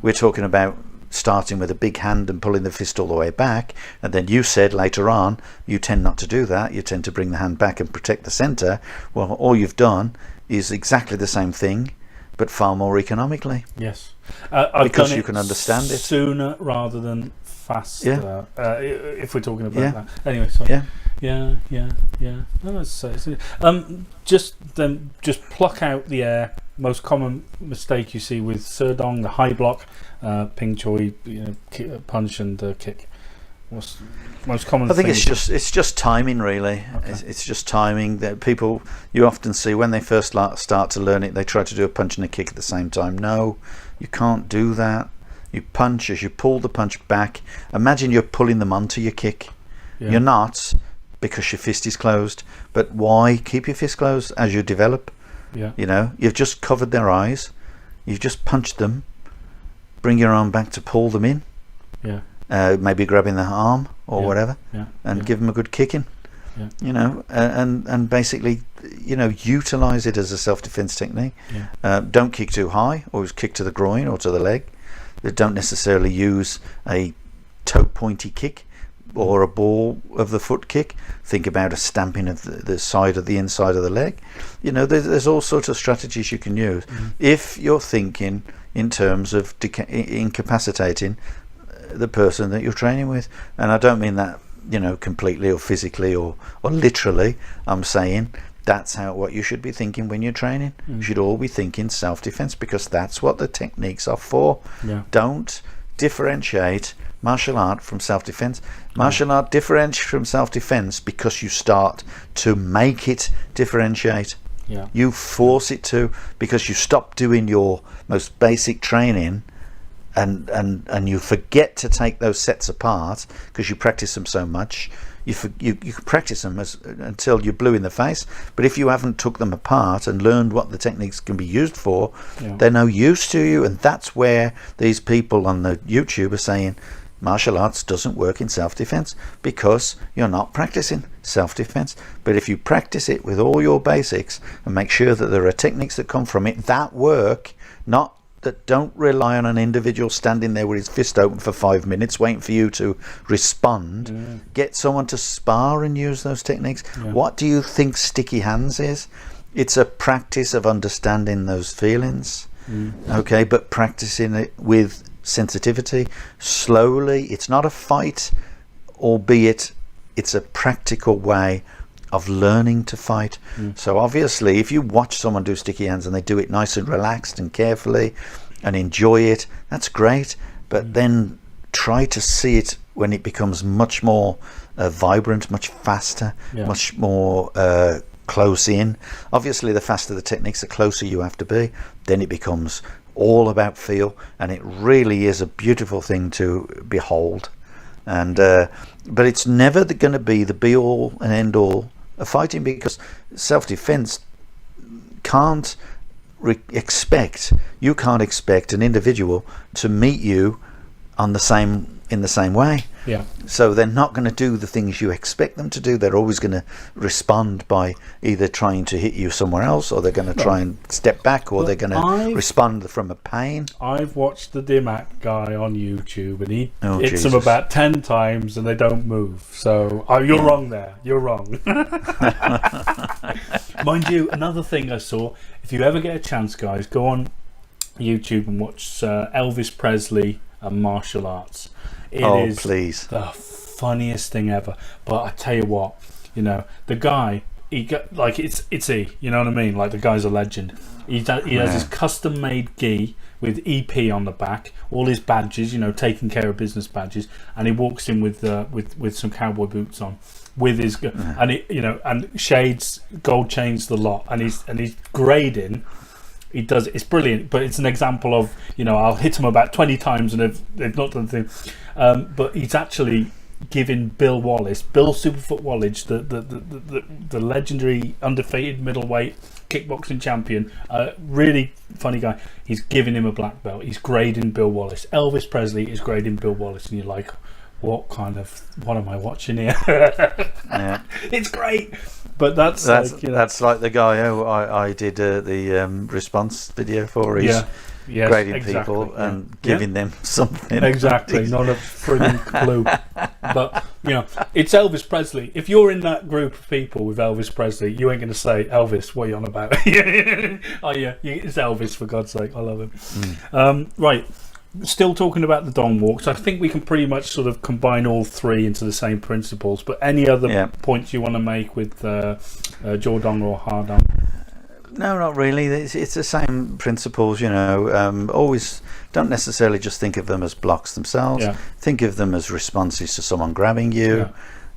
we're talking about starting with a big hand and pulling the fist all the way back, and then you said later on you tend not to do that. You tend to bring the hand back and protect the center. Well, all you've done is exactly the same thing, but far more economically. Because you can understand it sooner rather than faster. If we're talking about that. Anyway, sorry. No, just pluck out the air. Most common mistake you see with Surndong, the high block, Ping Choi, punch and kick. What's most common? I think it's just timing, really. It's just timing that people, you often see when they first start to learn it, they try to do a punch and a kick at the same time. No, you can't do that. You punch as you pull the punch back. Imagine you're pulling them onto your kick. You're not, because your fist is closed. But why keep your fist closed as you develop? You've just covered their eyes. You've just punched them. Bring your arm back to pull them in. Maybe grabbing the arm or whatever, and give them a good kicking. And basically, utilize it as a self-defense technique. Don't kick too high. Always kick to the groin or to the leg. They don't necessarily use a toe pointy kick. or a ball of the foot kick. Think about a stamping of the side of the inside of the leg. You know, there's all sorts of strategies you can use if you're thinking in terms of incapacitating the person that you're training with. And I don't mean that, you know, completely or physically or literally. I'm saying that's what you should be thinking when you're training. You should all be thinking self-defense, because that's what the techniques are for. Don't differentiate martial art from self-defense. Martial art differentiates from self-defense because you start to make it differentiate. You force it to, because you stop doing your most basic training and you forget to take those sets apart because you practice them so much. You can practice them until you're blue in the face, but if you haven't took them apart and learned what the techniques can be used for, they're no use to you. And that's where these people on the YouTube are saying martial arts doesn't work in self-defense, because you're not practicing self-defense. But if you practice it with all your basics and make sure that there are techniques that come from it that work, not that don't rely on an individual standing there with his fist open for 5 minutes waiting for you to respond. Get someone to spar and use those techniques. What do you think sticky hands is? It's a practice of understanding those feelings, okay, but practicing it with sensitivity, slowly. It's not a fight, albeit it's a practical way of learning to fight. So obviously if you watch someone do sticky hands and they do it nice and relaxed and carefully and enjoy it, that's great, but then try to see it when it becomes much more vibrant, much faster, much more close in. Obviously the faster the techniques, the closer you have to be. Then it becomes all about feel, and it really is a beautiful thing to behold. And but it's never going to be the be all and end all of fighting, because self-defense can't expect an individual to meet you in the same way. So they're not going to do the things you expect them to do. They're always going to respond by either trying to hit you somewhere else, or they're going to try and step back, or they're going to respond from a pain. I've watched the Dimac guy on YouTube, and he hits them about 10 times and they don't move. So you're wrong there. You're wrong. Mind you, another thing I saw, if you ever get a chance, guys, go on YouTube and watch Elvis Presley and martial arts. It is please. The funniest thing ever. But I tell you what, you know, the guy, he got like it's you know what I mean? Like, the guy's a legend. He has his custom made gi with EP on the back, all his badges, you know, taking care of business badges, and he walks in with some cowboy boots on, with his and it, you know, and shades, gold chains, the lot, and he's grading. He does. It's brilliant, but it's an example of, you know, I'll hit him about 20 times and they've not done the thing. But he's actually giving Bill Superfoot Wallace, the legendary undefeated middleweight kickboxing champion, really funny guy. He's giving him a black belt. He's grading Bill Wallace. Elvis Presley is grading Bill Wallace, and you're like, what am I watching here? It's great. But that's like, you know, that's like the guy who I did the response video for. He's grading people and giving them something. Exactly, not a frigging clue. But, you know, it's Elvis Presley. If you're in that group of people with Elvis Presley, you ain't going to say, Elvis, what are you on about? Oh yeah, it's Elvis, for God's sake. I love him. Right. Still talking about the Dong walks, I think we can pretty much sort of combine all three into the same principles. But any other points you want to make with Jaw Dong or Ha Dong? No, not really. It's the same principles, you know. Always don't necessarily just think of them as blocks themselves. Think of them as responses to someone grabbing you.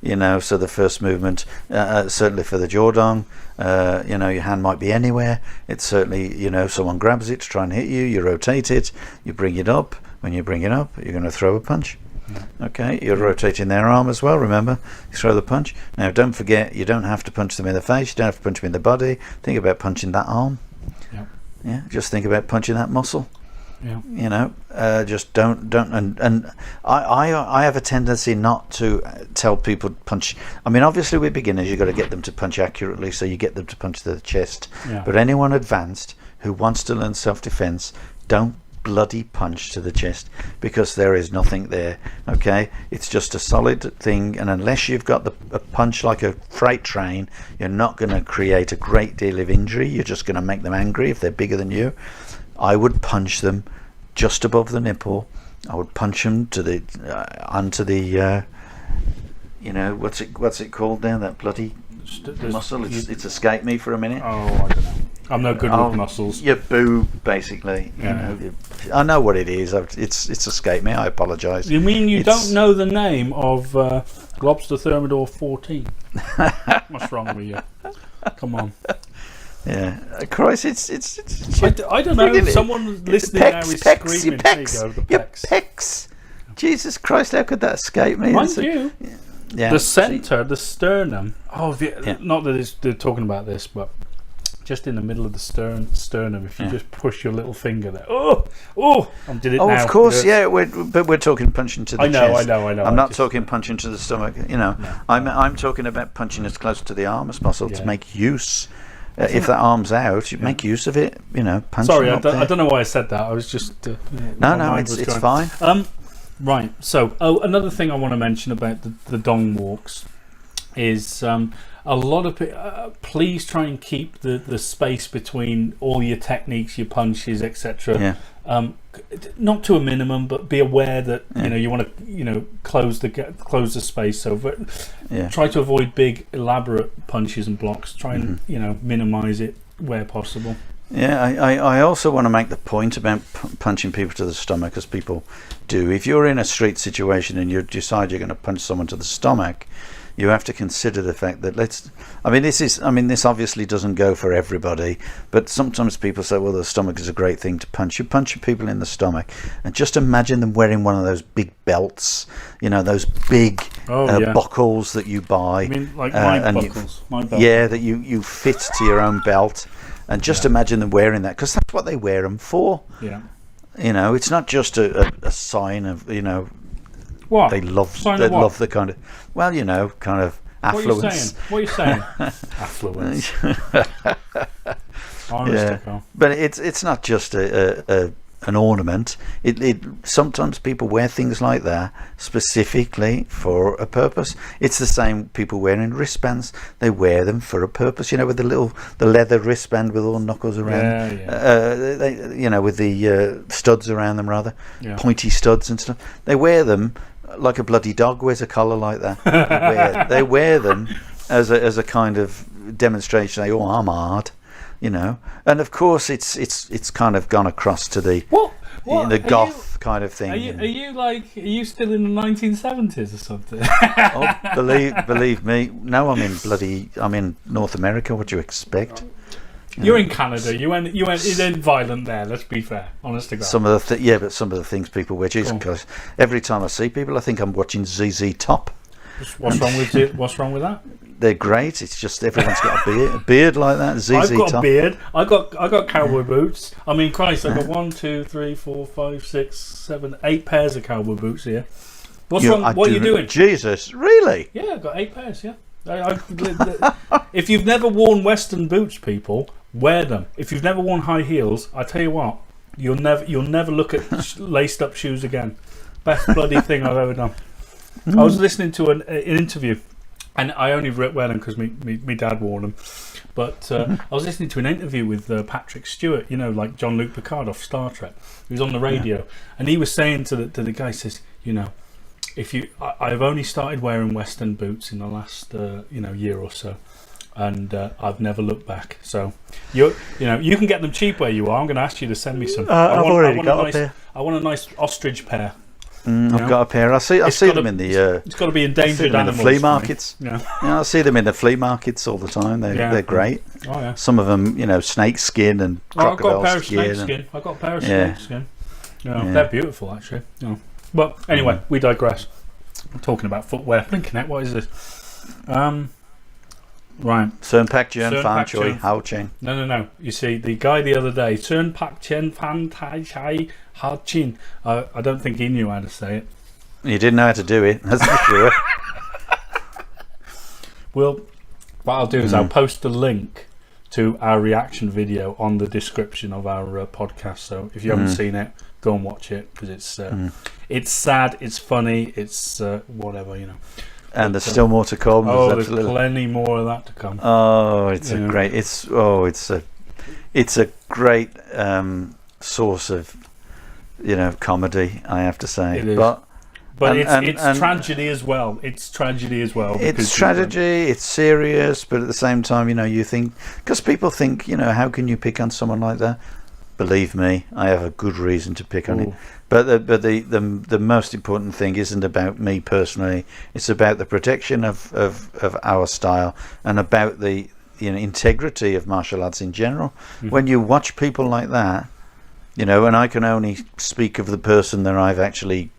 You know, so the first movement, certainly for the Jaw Dong, you know, your hand might be anywhere. It's certainly, you know, someone grabs it to try and hit you, you rotate it, you bring it up. When you bring it up, you're going to throw a punch. Okay, you're rotating their arm as well, remember? You throw the punch. Now, don't forget, you don't have to punch them in the face, you don't have to punch them in the body. Think about punching that arm. Just think about punching that muscle. You know, just don't and I have a tendency not to tell people to punch. I mean, obviously with beginners you've got to get them to punch accurately, so you get them to punch the chest. But anyone advanced who wants to learn self-defense, don't bloody punch to the chest, because there is nothing there. Okay, it's just a solid thing, and unless you've got a punch like a freight train, you're not going to create a great deal of injury. You're just going to make them angry if they're bigger than you. I would punch them just above the nipple. I would punch them to the onto the what's it called now, that bloody muscle? It's escaped me for a minute. Oh, I don't know. I'm no good with muscles. Your boob, basically. Yeah. I know what it is. It's escaped me. I apologise. You mean don't know the name of Lobster Thermidor 14? What's wrong with you? Come on. Yeah, Christ, it's I don't know. Someone listening now is screaming. Your pecs. Jesus Christ, how could that escape me? Mind you, yeah. the centre, the sternum. Not that they're talking about this, but just in the middle of the sternum, if you just push your little finger there. I did it now. Oh, of course, yeah. But we're talking punching to the chest. I know. I'm not talking punching to the stomach. No. I'm talking about punching as close to the arm as possible to make use. If that arm's out, you make use of it. Punch. Sorry, I don't know why I said that. I was just no, it's fine. Right. So, another thing I want to mention about the dong walks is a lot of please try and keep the space between all your techniques, your punches, etc. Not to a minimum, but be aware that you want to close the space. So try to avoid big elaborate punches and blocks. Try and minimize it where possible. Yeah, I also want to make the point about punching people to the stomach, as people do. If you're in a street situation and you decide you're going to punch someone to the stomach, you have to consider the fact that this obviously doesn't go for everybody, but sometimes people say, well, the stomach is a great thing to punch. You punch people in the stomach, and just imagine them wearing one of those big belts, those big buckles that you buy. I mean, like my buckles, my belt. Yeah, that you fit to your own belt. And just imagine them wearing that, because that's what they wear them for. Yeah. It's not just a sign of, what? They love the kind of, kind of affluence. What are you saying? Affluence. But it's not just an ornament. It sometimes people wear things like that specifically for a purpose. It's the same people wearing wristbands. They wear them for a purpose. With the leather wristband with all knuckles around. With the studs around them, rather pointy studs and stuff. They wear them like a bloody dog wears a collar like that. They wear them as a kind of demonstration. I'm hard. And of course it's kind of gone across to the the goth kind of thing. Are you still in the 1970s or something? believe me, no, I'm in North America. What do you expect? You're in Canada. You went violent there. Let's be fair, honest to God. But some of the things people wear. Jesus Christ! Every time I see people, I think I'm watching ZZ Top. What's wrong with it? What's wrong with that? They're great. It's just everyone's got a beard like that. ZZ I've got Top. A beard. I got cowboy boots. I mean, Christ, I've got 1, 2, 3, 4, 5, 6, 7, 8 pairs of cowboy boots here. What's wrong? What are you doing? Jesus, really? Yeah, I've got 8 pairs. Yeah. If you've never worn Western boots, people, wear them. If you've never worn high heels, I tell you what, you'll never look at laced up shoes again. Best bloody thing I've ever done. I was listening to an interview, and I only wear them because me dad wore them. But I was listening to an interview with Patrick Stewart, like Jean-Luc Picard off Star Trek. He was on the radio, and he was saying to the guy, says, I've only started wearing Western boots in the last year or so, and I've never looked back. So you can get them cheap where you are. I'm going to ask you to send me some. I've already got a pair. I want a nice ostrich pair. I've got a pair. I see them in the. It's got to be endangered animals. In the flea markets. I see them in the flea markets all the time. They're great. Oh yeah. Some of them, snake skin and crocodile skin. I've got a pair of snake skin. They're beautiful, actually. But anyway, we digress. I'm talking about footwear. Blinking, what is this? Right. Sun Pak Chen Fan Choi Hao Ching. No. You see, the guy the other day, Sun Pak Chen Fan Tai Chai Hao Chin. I don't think he knew how to say it. You didn't know how to do it, that's for sure. Well, what I'll do is I'll post the link to our reaction video on the description of our podcast. So if you haven't seen it, go and watch it because it's sad, it's funny, it's whatever, you know. And there's still more to come. There's plenty more of that to come. Oh, it's a great. It's a great source of, comedy. I have to say, it is. But it's tragedy as well. It's tragedy as well. It's tragedy. It's serious, but at the same time, you think, because people think, how can you pick on someone like that? Believe me, I have a good reason to pick on it. But the most important thing isn't about me personally. It's about the protection of our style and about the integrity of martial arts in general. Mm-hmm. When you watch people like that, and I can only speak of the person that I've actually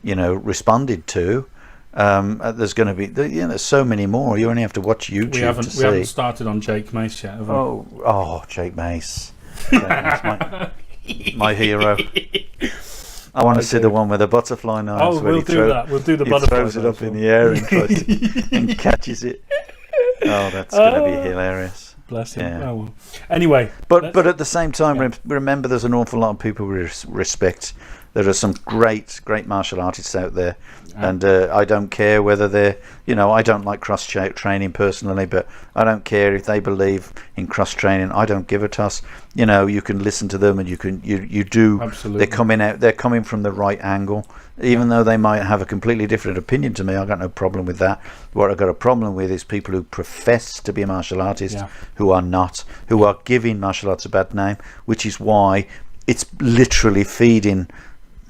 responded to. There's going to be, there's so many more. You only have to watch YouTube. We haven't started on Jake Mace yet, have we? Jake Mace. My hero. I want to see the one with the butterfly knives. We'll do that. We'll do the butterfly. He throws it up in the air and tries and catches it. Oh, that's going to be hilarious. Bless him. Yeah. Oh, well. Anyway, but at the same time, remember, there's an awful lot of people we respect. There are some great martial artists out there, and I don't care whether they're, I don't like cross training personally, but I don't care if they believe in cross training. I don't give a toss. You can listen to them, and you do. Absolutely. They're coming from the right angle, even though they might have a completely different opinion to me. I got no problem with that. What I've got a problem with is people who profess to be a martial artist, who are not, who are giving martial arts a bad name, which is why it's literally feeding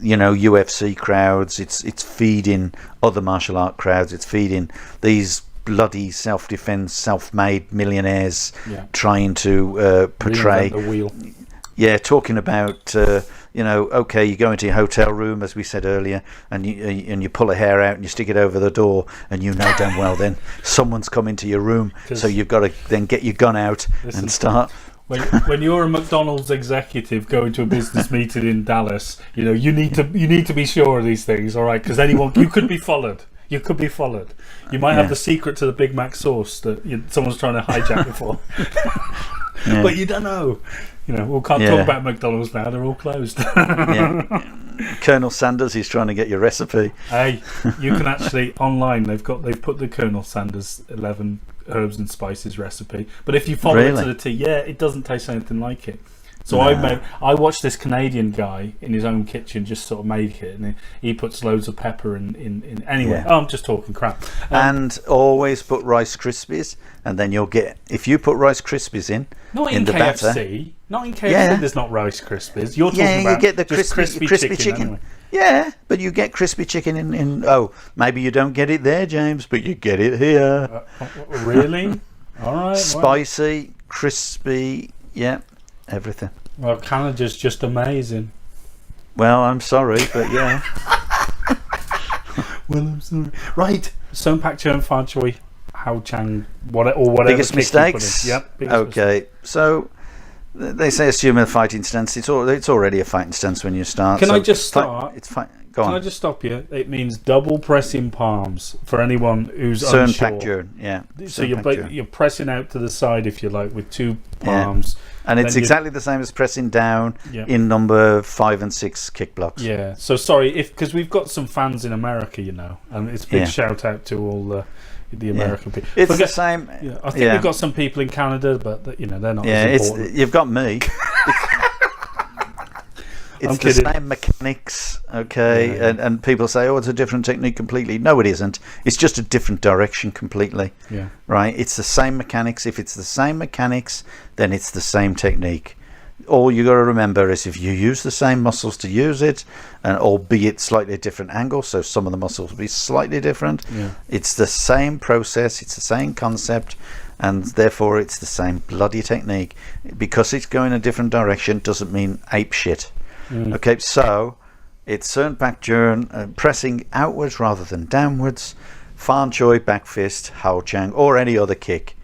UFC crowds, it's feeding other martial art crowds, it's feeding these bloody self-defense, self-made millionaires trying to portray the wheel. Talking about okay, you go into your hotel room, as we said earlier, and you pull a hair out and you stick it over the door, and damn well then someone's come into your room, so you've got to then get your gun out and start. When you're a McDonald's executive going to a business meeting in Dallas, you need to be sure of these things, all right? Because you could be followed. You could be followed. You might have the secret to the Big Mac sauce that someone's trying to hijack before. But you don't know. We can't talk about McDonald's now. They're all closed. Colonel Sanders is trying to get your recipe. Hey, you can actually online. They've put the Colonel Sanders 11 herbs and spices recipe, but if you follow it to the T, it doesn't taste anything like it. So I watched this Canadian guy in his own kitchen just sort of make it, and he puts loads of pepper in anyway. I'm just talking crap. And always put Rice Krispies, and then you'll get, if you put Rice Krispies in the KFC, batter, not in KFC, there's not Rice Krispies. You're talking about you get the crispy chicken. Anyway. Yeah, but you get crispy chicken in maybe you don't get it there, James, but you get it here. Really? All right. Spicy, crispy, everything. Well, Canada's just amazing. Well, I'm sorry, but yeah. Well, I'm sorry. Right. Sun Pak Churn Fan Choi, Hao Chang, whatever. Biggest mistakes? Yep. Okay, so they say assume a fighting stance. It's already a fighting stance when you start. Can I just start? Go on. Can I just stop you? It means double pressing palms for anyone who's unsure. Sun Pak Churn, So you're pressing out to the side, if you like, with two palms. And it's exactly the same as pressing down in number 5 and 6 kick blocks. Yeah. So sorry, because we've got some fans in America, and it's a big shout out to all the American people. It's the same. I think we've got some people in Canada, but they're not as important. You've got me. It's the same mechanics, okay? Yeah. And people say, it's a different technique completely. No, it isn't. It's just a different direction completely. Yeah. Right? It's the same mechanics. If it's the same mechanics, then it's the same technique. All you got to remember is if you use the same muscles to use it, and albeit slightly different angle, so some of the muscles will be slightly different. Yeah. It's the same process. It's the same concept. And therefore, it's the same bloody technique. Because it's going a different direction doesn't mean ape shit. Okay, so it's Sun Pak Churn, pressing outwards rather than downwards, Fan Choi, back fist, Hao Chang, or any other kick.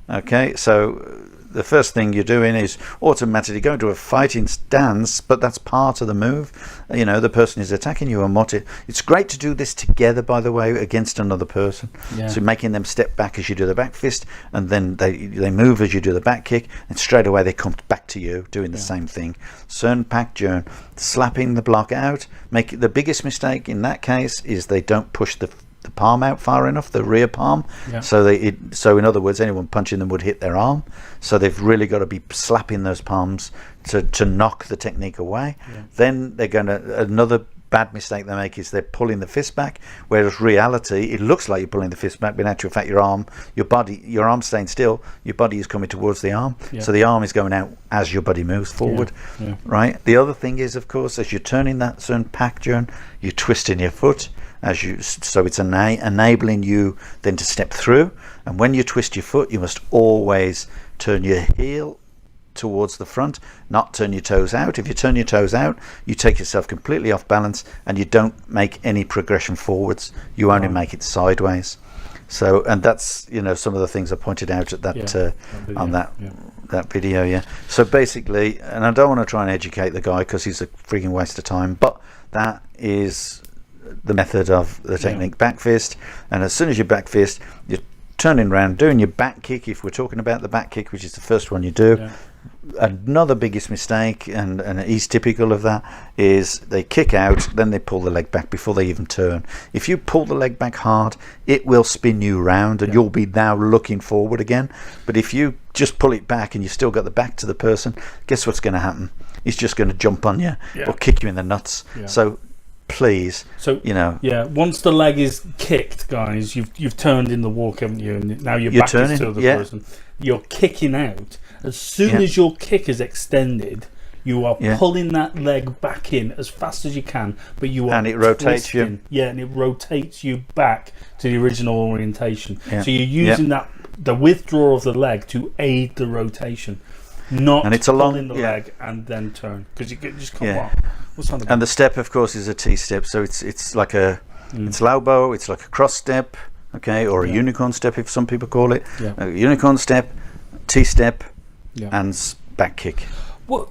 Okay, so the first thing you're doing is automatically going to a fighting stance, but that's part of the move. The person is attacking you, and it's great to do this together, by the way, against another person. So making them step back as you do the back fist, and then they move as you do the back kick, and straight away they come back to you doing the same thing. Cern, pack, jern, slapping the block out. The biggest mistake in that case is they don't push the palm out far enough, the rear palm. So in other words, anyone punching them would hit their arm. So they've really got to be slapping those palms to knock the technique away. Then another bad mistake they make is they're pulling the fist back, whereas reality, it looks like you're pulling the fist back, but in actual fact your arm's staying still, your body is coming towards the arm. So the arm is going out as your body moves forward. Right. The other thing is, of course, as you're turning that certain pack turn, you're twisting your foot so it's enabling you then to step through. And when you twist your foot, you must always turn your heel towards the front, not turn your toes out. If you turn your toes out, you take yourself completely off balance, and you don't make any progression forwards. You only make it sideways. So, and that's some of the things I pointed out at that that video. So basically, and I don't want to try and educate the guy because he's a freaking waste of time, but that is the method of the technique. Back fist, and as soon as you back fist, you're turning around, doing your back kick. If we're talking about the back kick, which is the first one you do. Another biggest mistake, and he's typical of that, is they kick out, then they pull the leg back before they even turn. If you pull the leg back hard, it will spin you round, and you'll be now looking forward again. But if you just pull it back and you still got the back to the person, guess what's going to happen? He's just going to jump on you or kick you in the nuts. So please, once the leg is kicked, guys, you've turned in the walk, haven't you? And now your back is to the person. You're kicking out. As soon as your kick is extended, you are pulling that leg back in as fast as you can, but and it rotates you. And it rotates you back to the original orientation. So you're using the withdrawal of the leg to aid the rotation, not and it's pulling the leg and then turn, because you just come And the step, of course, is a T-step, so it's like it's Laubo, it's like a cross step, or a unicorn step, if some people call it. A unicorn step, T-step, and back kick.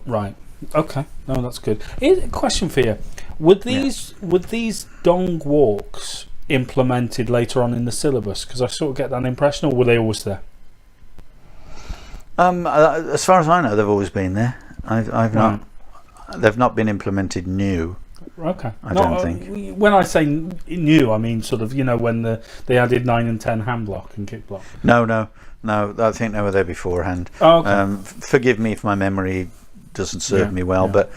Right. Okay. No, that's good. Here's a question for you: Would these dong walks implemented later on in the syllabus? Because I sort of get that impression, or were they always there? As far as I know, they've always been there. I've not. They've not been implemented new. Okay. I don't think. When I say new, I mean sort of when they added 9 and 10 hand block and kick block. No. I think they were there beforehand. Oh, okay. Forgive me if my memory doesn't serve me well, but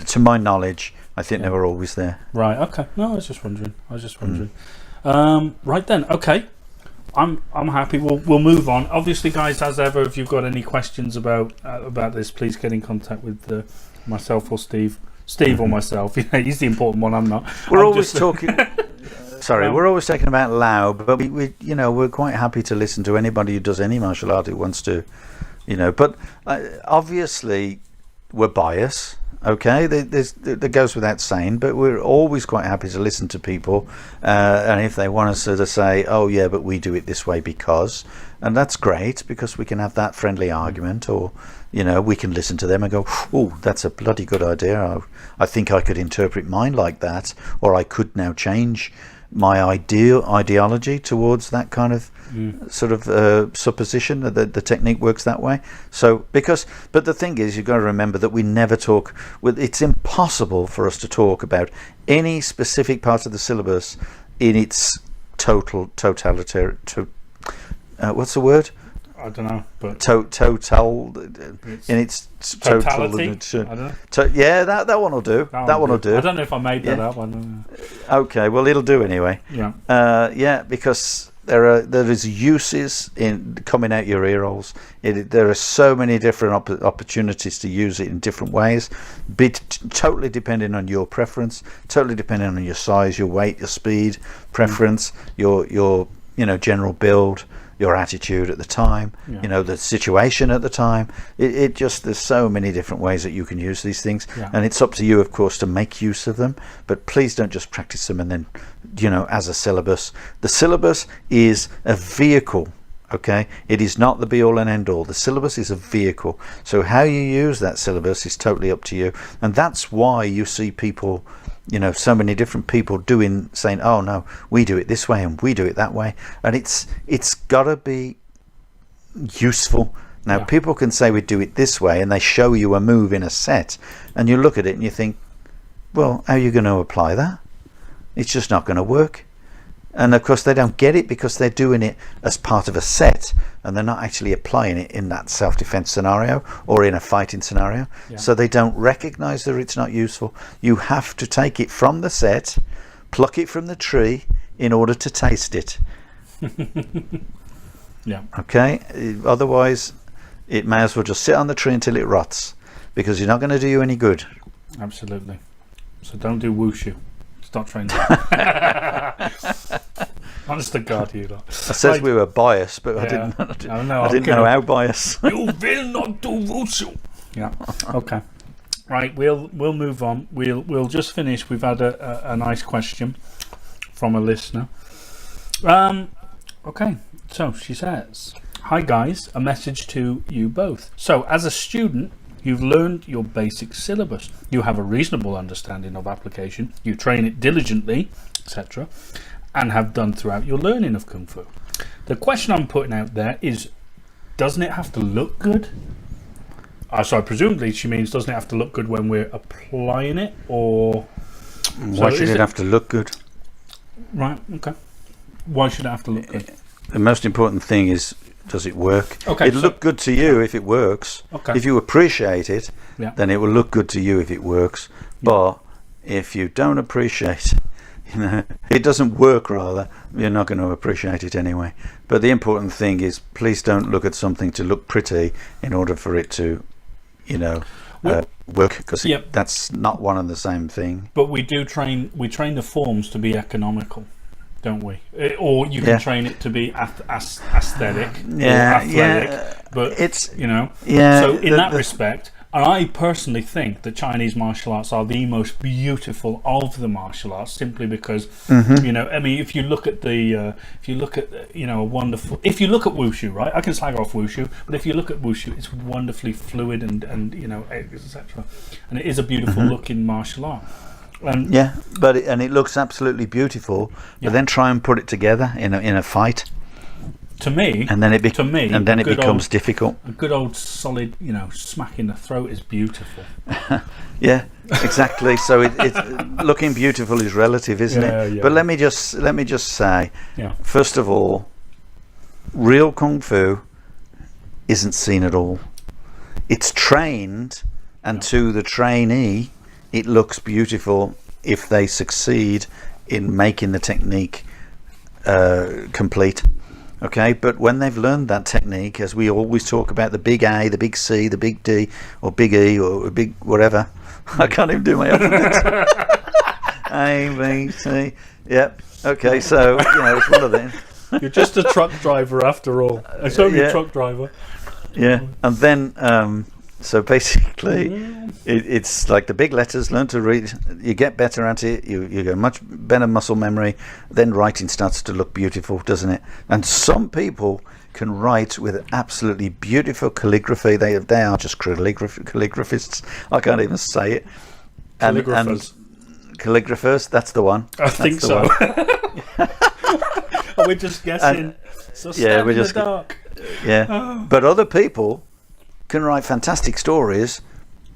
to my knowledge, I think they were always there. Right. Okay. No, I was just wondering. Right then. Okay. I'm happy. We'll move on. Obviously, guys, as ever, if you've got any questions about this, please get in contact with myself or Steve or myself. He's the important one. I'm not. We're always talking. Sorry, we're always talking about Lau, but we're quite happy to listen to anybody who does any martial art who wants to, But obviously, we're biased. Okay, that goes without saying, but we're always quite happy to listen to people, and if they want us to say, "Oh yeah, but we do it this way because," and that's great because we can have that friendly argument, or we can listen to them and go, "Oh, that's a bloody good idea. I think I could interpret mine like that, or I could now change my ideology towards that kind of sort of supposition that the technique works that way." So but the thing is, you've got to remember that we never talk it's impossible for us to talk about any specific part of the syllabus in its totalitarian what's the word? I don't know, but total in its totality. I don't know. That one will do. That one will do. I don't know if I made that up. I don't know. Okay, well it'll do anyway. Because there is uses in coming out your ear holes. There are so many different opportunities to use it in different ways, totally depending on your preference, totally depending on your size, your weight, your speed preference, your general build, your attitude at the time, the situation at the time. It just, there's so many different ways that you can use these things, and it's up to you, of course, to make use of them. But please don't just practice them and then, as a syllabus. The syllabus is a vehicle, Okay, it is not the be all and end all. The syllabus is a vehicle. So how you use that syllabus is totally up to you. And that's why you see people, so many different people saying, oh no, we do it this way and we do it that way. And it's got to be useful. Now, people can say we do it this way, and they show you a move in a set, and you look at it and you think, well, how are you going to apply that? It's just not going to work. And of course they don't get it because they're doing it as part of a set, and they're not actually applying it in that self-defense scenario or in a fighting scenario. So they don't recognize that it's not useful. You have to take it from the set, pluck it from the tree in order to taste it. Okay, otherwise it may as well just sit on the tree until it rots, because you're not going to do you any good. Absolutely. So don't do wushu. Stop training. Honest to God, you lot. I says we were biased, but I didn't know how biased. You will not do wushu. Yeah. Okay. Right. We'll move on. We'll just finish. We've had a nice question from a listener. Okay. So she says, "Hi guys, a message to you both. So as a student, you've learned your basic syllabus. You have a reasonable understanding of application. You train it diligently, etc., and have done throughout your learning of Kung Fu. The question I'm putting out there is, doesn't it have to look good?" So presumably she means, doesn't it have to look good when we're applying it, or why should it have to look good? Right. Okay. Why should it have to look good? The most important thing is, does it work? Okay, it'll look good to you if it works. Okay. If you appreciate it, then it will look good to you if it works. But if you don't appreciate, it doesn't work, rather, you're not going to appreciate it anyway. But the important thing is, please don't look at something to look pretty in order for it to, work, because that's not one and the same thing. But we train the forms to be economical, don't we? Or you can train it to be aesthetic or athletic, but it's so in that respect, and I personally think that Chinese martial arts are the most beautiful of the martial arts, simply because I mean, if you look at a wonderful, if you look at wushu, right? I can slag off wushu, but if you look at wushu, it's wonderfully fluid and etc. And it is a beautiful looking martial art. But it looks absolutely beautiful. But then try and put it together in a fight. To me, and then it becomes difficult. A good old solid, smack in the throat is beautiful. Yeah, exactly. So it's looking beautiful is relative, isn't it? Yeah. But let me just say, first of all, real kung fu isn't seen at all. It's trained, and to the trainee, it looks beautiful if they succeed in making the technique complete. Okay, but when they've learned that technique, as we always talk about, the big A, the big C, the big D, or big E, or big whatever. I can't even do my alphabet. A, B, C. Yep. Okay, so it's one of them. You're just a truck driver after all. It's only a truck driver. Yeah, and then so basically, it's like the big letters. Learn to read. You get better at it. You get much better muscle memory. Then writing starts to look beautiful, doesn't it? And some people can write with absolutely beautiful calligraphy. They are just calligraphists. I can't even say it. And calligraphers. That's the one. I think so. We're just guessing. So stand in the dark. Yeah, but other people can write fantastic stories,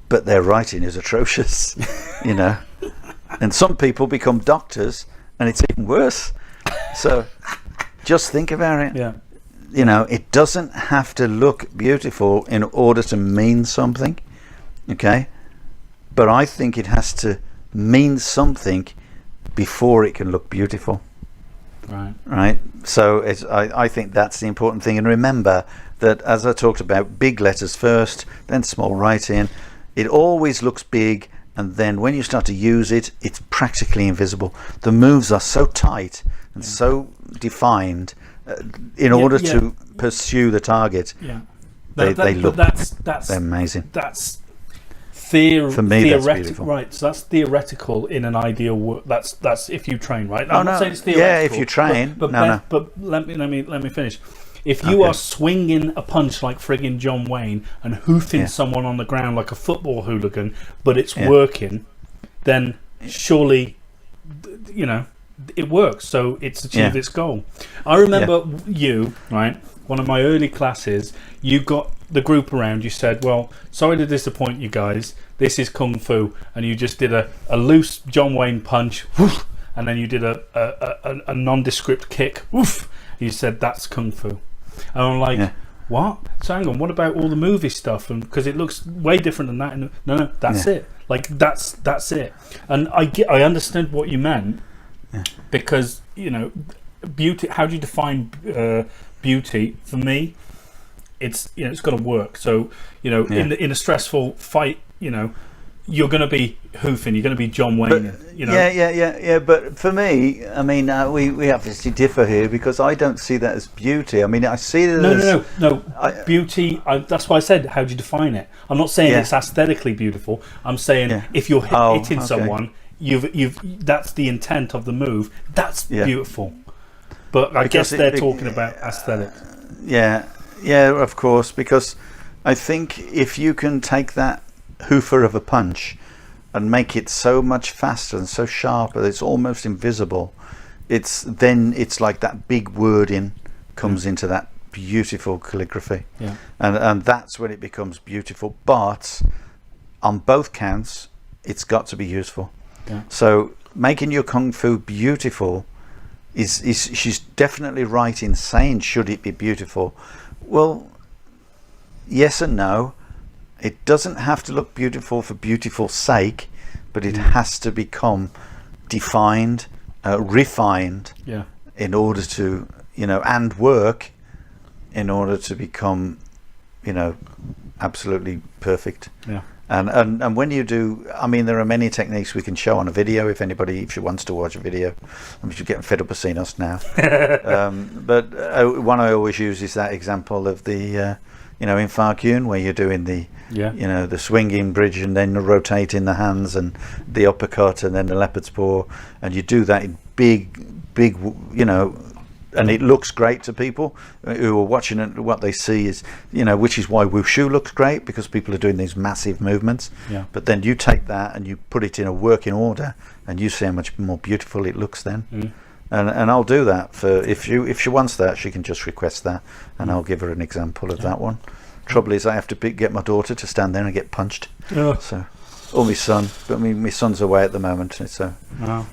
but their writing is atrocious. And some people become doctors, and it's even worse. So just think about it. It doesn't have to look beautiful in order to mean something, okay? But I think it has to mean something before it can look beautiful. Right. So I think that's the important thing. And remember that, as I talked about, big letters first, then small writing. It always looks big, and then when you start to use it, it's practically invisible. The moves are so tight and so defined in order to pursue the target. They look. They're amazing. That's for me, that's beautiful. Right, so that's theoretical in an ideal world. That's if you train, right? I'm not saying it's theoretical. Yeah, if you train. But let me finish. If you are swinging a punch like friggin' John Wayne and hoofing someone on the ground like a football hooligan, but it's working, then surely, it works. So it's achieved its goal. I remember you, right? One of my early classes, you got the group around. You said, "Well, sorry to disappoint you guys. This is kung fu," and you just did a loose John Wayne punch, woof, and then you did a nondescript kick. Woof. You said that's kung fu, and I'm like, what? So hang on, what about all the movie stuff? And because it looks way different than that. And no, that's it. Like that's it. And I understood what you meant because beauty. How do you define beauty? For me, it's it's got to work. So in a stressful fight, you're going to be hoofing, you're going to be John Wayne. Yeah. But for me, I mean, we obviously differ here because I don't see that as beauty. I mean, I see it as no. Beauty. That's why I said, how do you define it? I'm not saying it's aesthetically beautiful. I'm saying if you're hitting someone, you've that's the intent of the move. That's beautiful. But I guess they're talking about aesthetics. Yeah, of course. Because I think if you can take that hoofer of a punch and make it so much faster and so sharp that it's almost invisible, it's like that big wording comes into that beautiful calligraphy, and that's when it becomes beautiful. But on both counts, it's got to be useful. So making your kung fu beautiful is she's definitely right in saying, should it be beautiful? Well, yes and no. It doesn't have to look beautiful for beautiful's sake, but it has to become defined, refined, in order to, and work in order to become, absolutely perfect. Yeah. And when you do, I mean, there are many techniques we can show on a video if she wants to watch a video. I'm just getting fed up of seeing us now. But one I always use is that example of the, in Far Kyun, where you're doing the the swinging bridge and then rotating the hands and the uppercut and then the leopard's paw, and you do that in big, and it looks great to people who are watching it. What they see is, which is why wushu looks great, because people are doing these massive movements. But then you take that and you put it in a working order, and you see how much more beautiful it looks then. And I'll do that for if she wants that, she can just request that, and I'll give her an example of that one. Trouble is, I have to get my daughter to stand there and get punched. So, or my son, but my son's away at the moment, so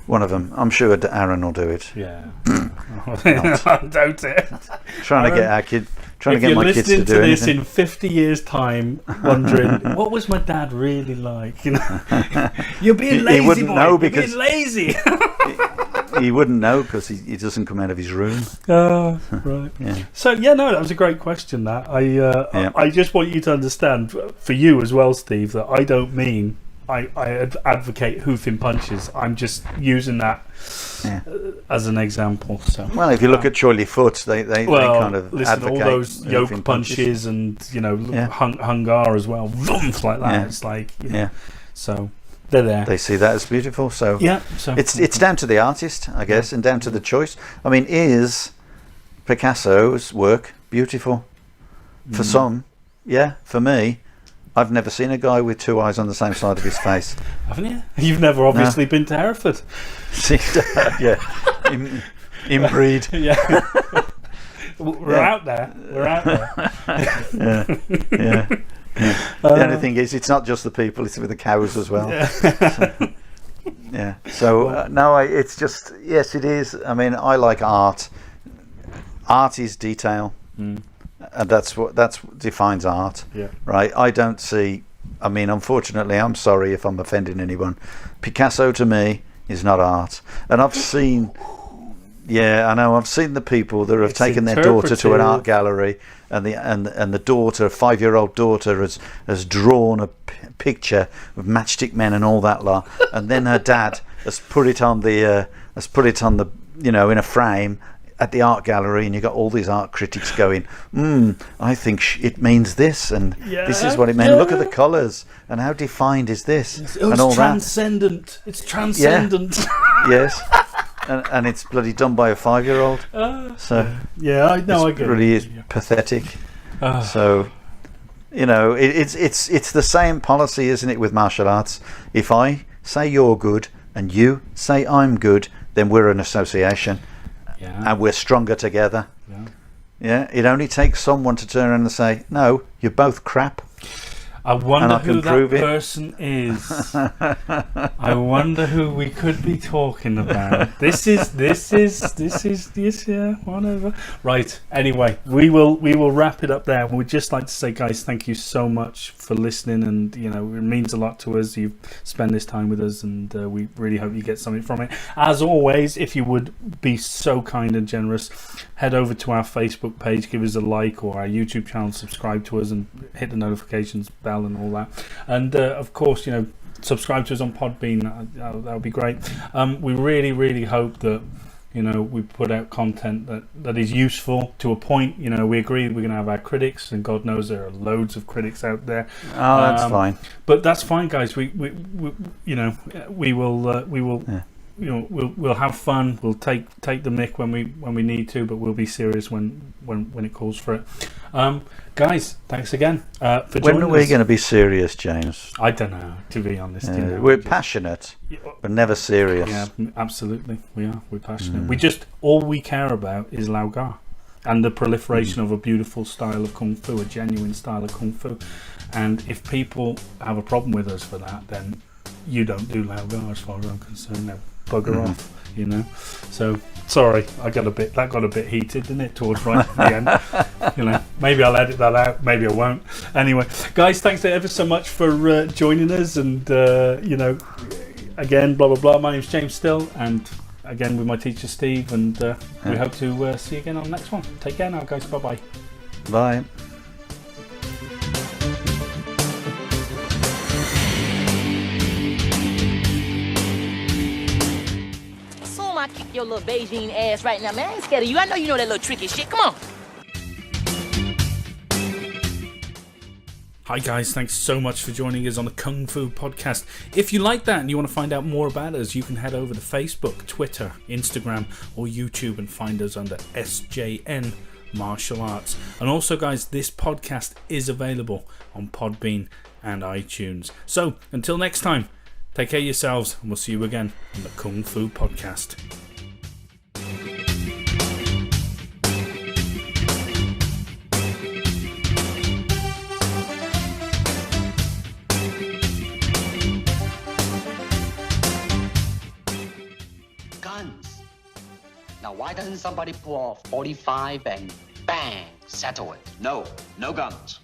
one of them. I'm sure Aaron will do it. Yeah, I doubt it. Trying to get our kid, trying to get my kids to do If you're listening to this anything. in 50 years' time, wondering what was my dad really like, you're being lazy. He wouldn't boy. know because you're being lazy. he wouldn't know because he doesn't come out of his room. Right. So that was a great question. That I just want you to understand, for you as well, Steve, that I don't mean I advocate hoofing punches. I'm just using that as an example. So well, if you look at Choy Foot, they kind of advocate all those yoke punches and hung gar as well, like that. It's like so. They're there. They see that as beautiful. So so it's down to the artist, I guess, and down to the choice. I mean, is Picasso's work beautiful? For some, for me, I've never seen a guy with two eyes on the same side of his face. Haven't you? You've never obviously been to Hereford. Inbreed. We're out there. The only thing is, it's not just the people; it's with the cows as well. So no, it's just yes, it is. I mean, I like art. Art is detail, and that's what defines art. Right. I don't see. I mean, unfortunately, I'm sorry if I'm offending anyone. Picasso to me is not art, and I've seen. Yeah, I know. I've seen the people that have taken their daughter to an art gallery, and the daughter, 5-year-old daughter, has drawn a picture with matchstick men and all that lot, and then her dad has put it on the in a frame at the art gallery, and you got all these art critics going, I think it means this, and this is what it meant. Look at the colours, and how defined is this, and all transcendent. It's transcendent. Yes. and it's bloody done by a 5-year-old. So yeah, I know. I it get really it. is pathetic. So, you know, it's the same policy, isn't it, with martial arts? If I say you're good and you say I'm good, then we're an association, and we're stronger together. Yeah, it only takes someone to turn around and say, "No, you're both crap." I wonder who that prove it. person is. I wonder who we could be talking about. This is yeah, whatever. Right. Anyway, we will wrap it up there. We'd just like to say, guys, thank you so much for listening, and you know, it means a lot to us. You've spent this time with us, and we really hope you get something from it. As always, if you would be so kind and generous, head over to our Facebook page, give us a like, or our YouTube channel, subscribe to us, and hit the notifications bell and all that. And of course, you know, subscribe to us on Podbean. That would be great. We really hope that, you know, we put out content that is useful to a point. You know, we agree we're going to have our critics, and God knows there are loads of critics out there. Oh, that's fine. But that's fine, guys. We you know, we will. Yeah. You know, we'll have fun. We'll take the mick when we need to, but we'll be serious when it calls for it. Guys, thanks again for joining us. When are we going to be serious, James? I don't know, to be honest. You know, we're passionate, but never serious. Yeah, absolutely. We are. We're passionate. We just, all we care about is Lau Gar and the proliferation of a beautiful style of Kung Fu, a genuine style of Kung Fu. And if people have a problem with us for that, then you don't do Lau Gar as far as I'm concerned. Now, bugger off, you know. So sorry, that got a bit heated, didn't it, towards right at the end. You know, maybe I'll edit that out, maybe I won't. Anyway, guys, thanks ever so much for joining us, and you know, again, blah blah blah. My name's James Still, and again with my teacher Steve, and we hope to see you again on the next one. Take care now, guys. Bye. Bye. I kick your little Beijing ass right now, man. I ain't scared of you. I know you know that little tricky shit. Come on. Hi guys, thanks so much for joining us on the Kung Fu Podcast. If you like that and you want to find out more about us, you can head over to Facebook, Twitter, Instagram, or YouTube and find us under SJN Martial Arts. And also, guys, this podcast is available on Podbean and iTunes. So, until next time, take care of yourselves, and we'll see you again on the Kung Fu Podcast. Guns. Now, why doesn't somebody pull off 45 and bang, settle it? No guns.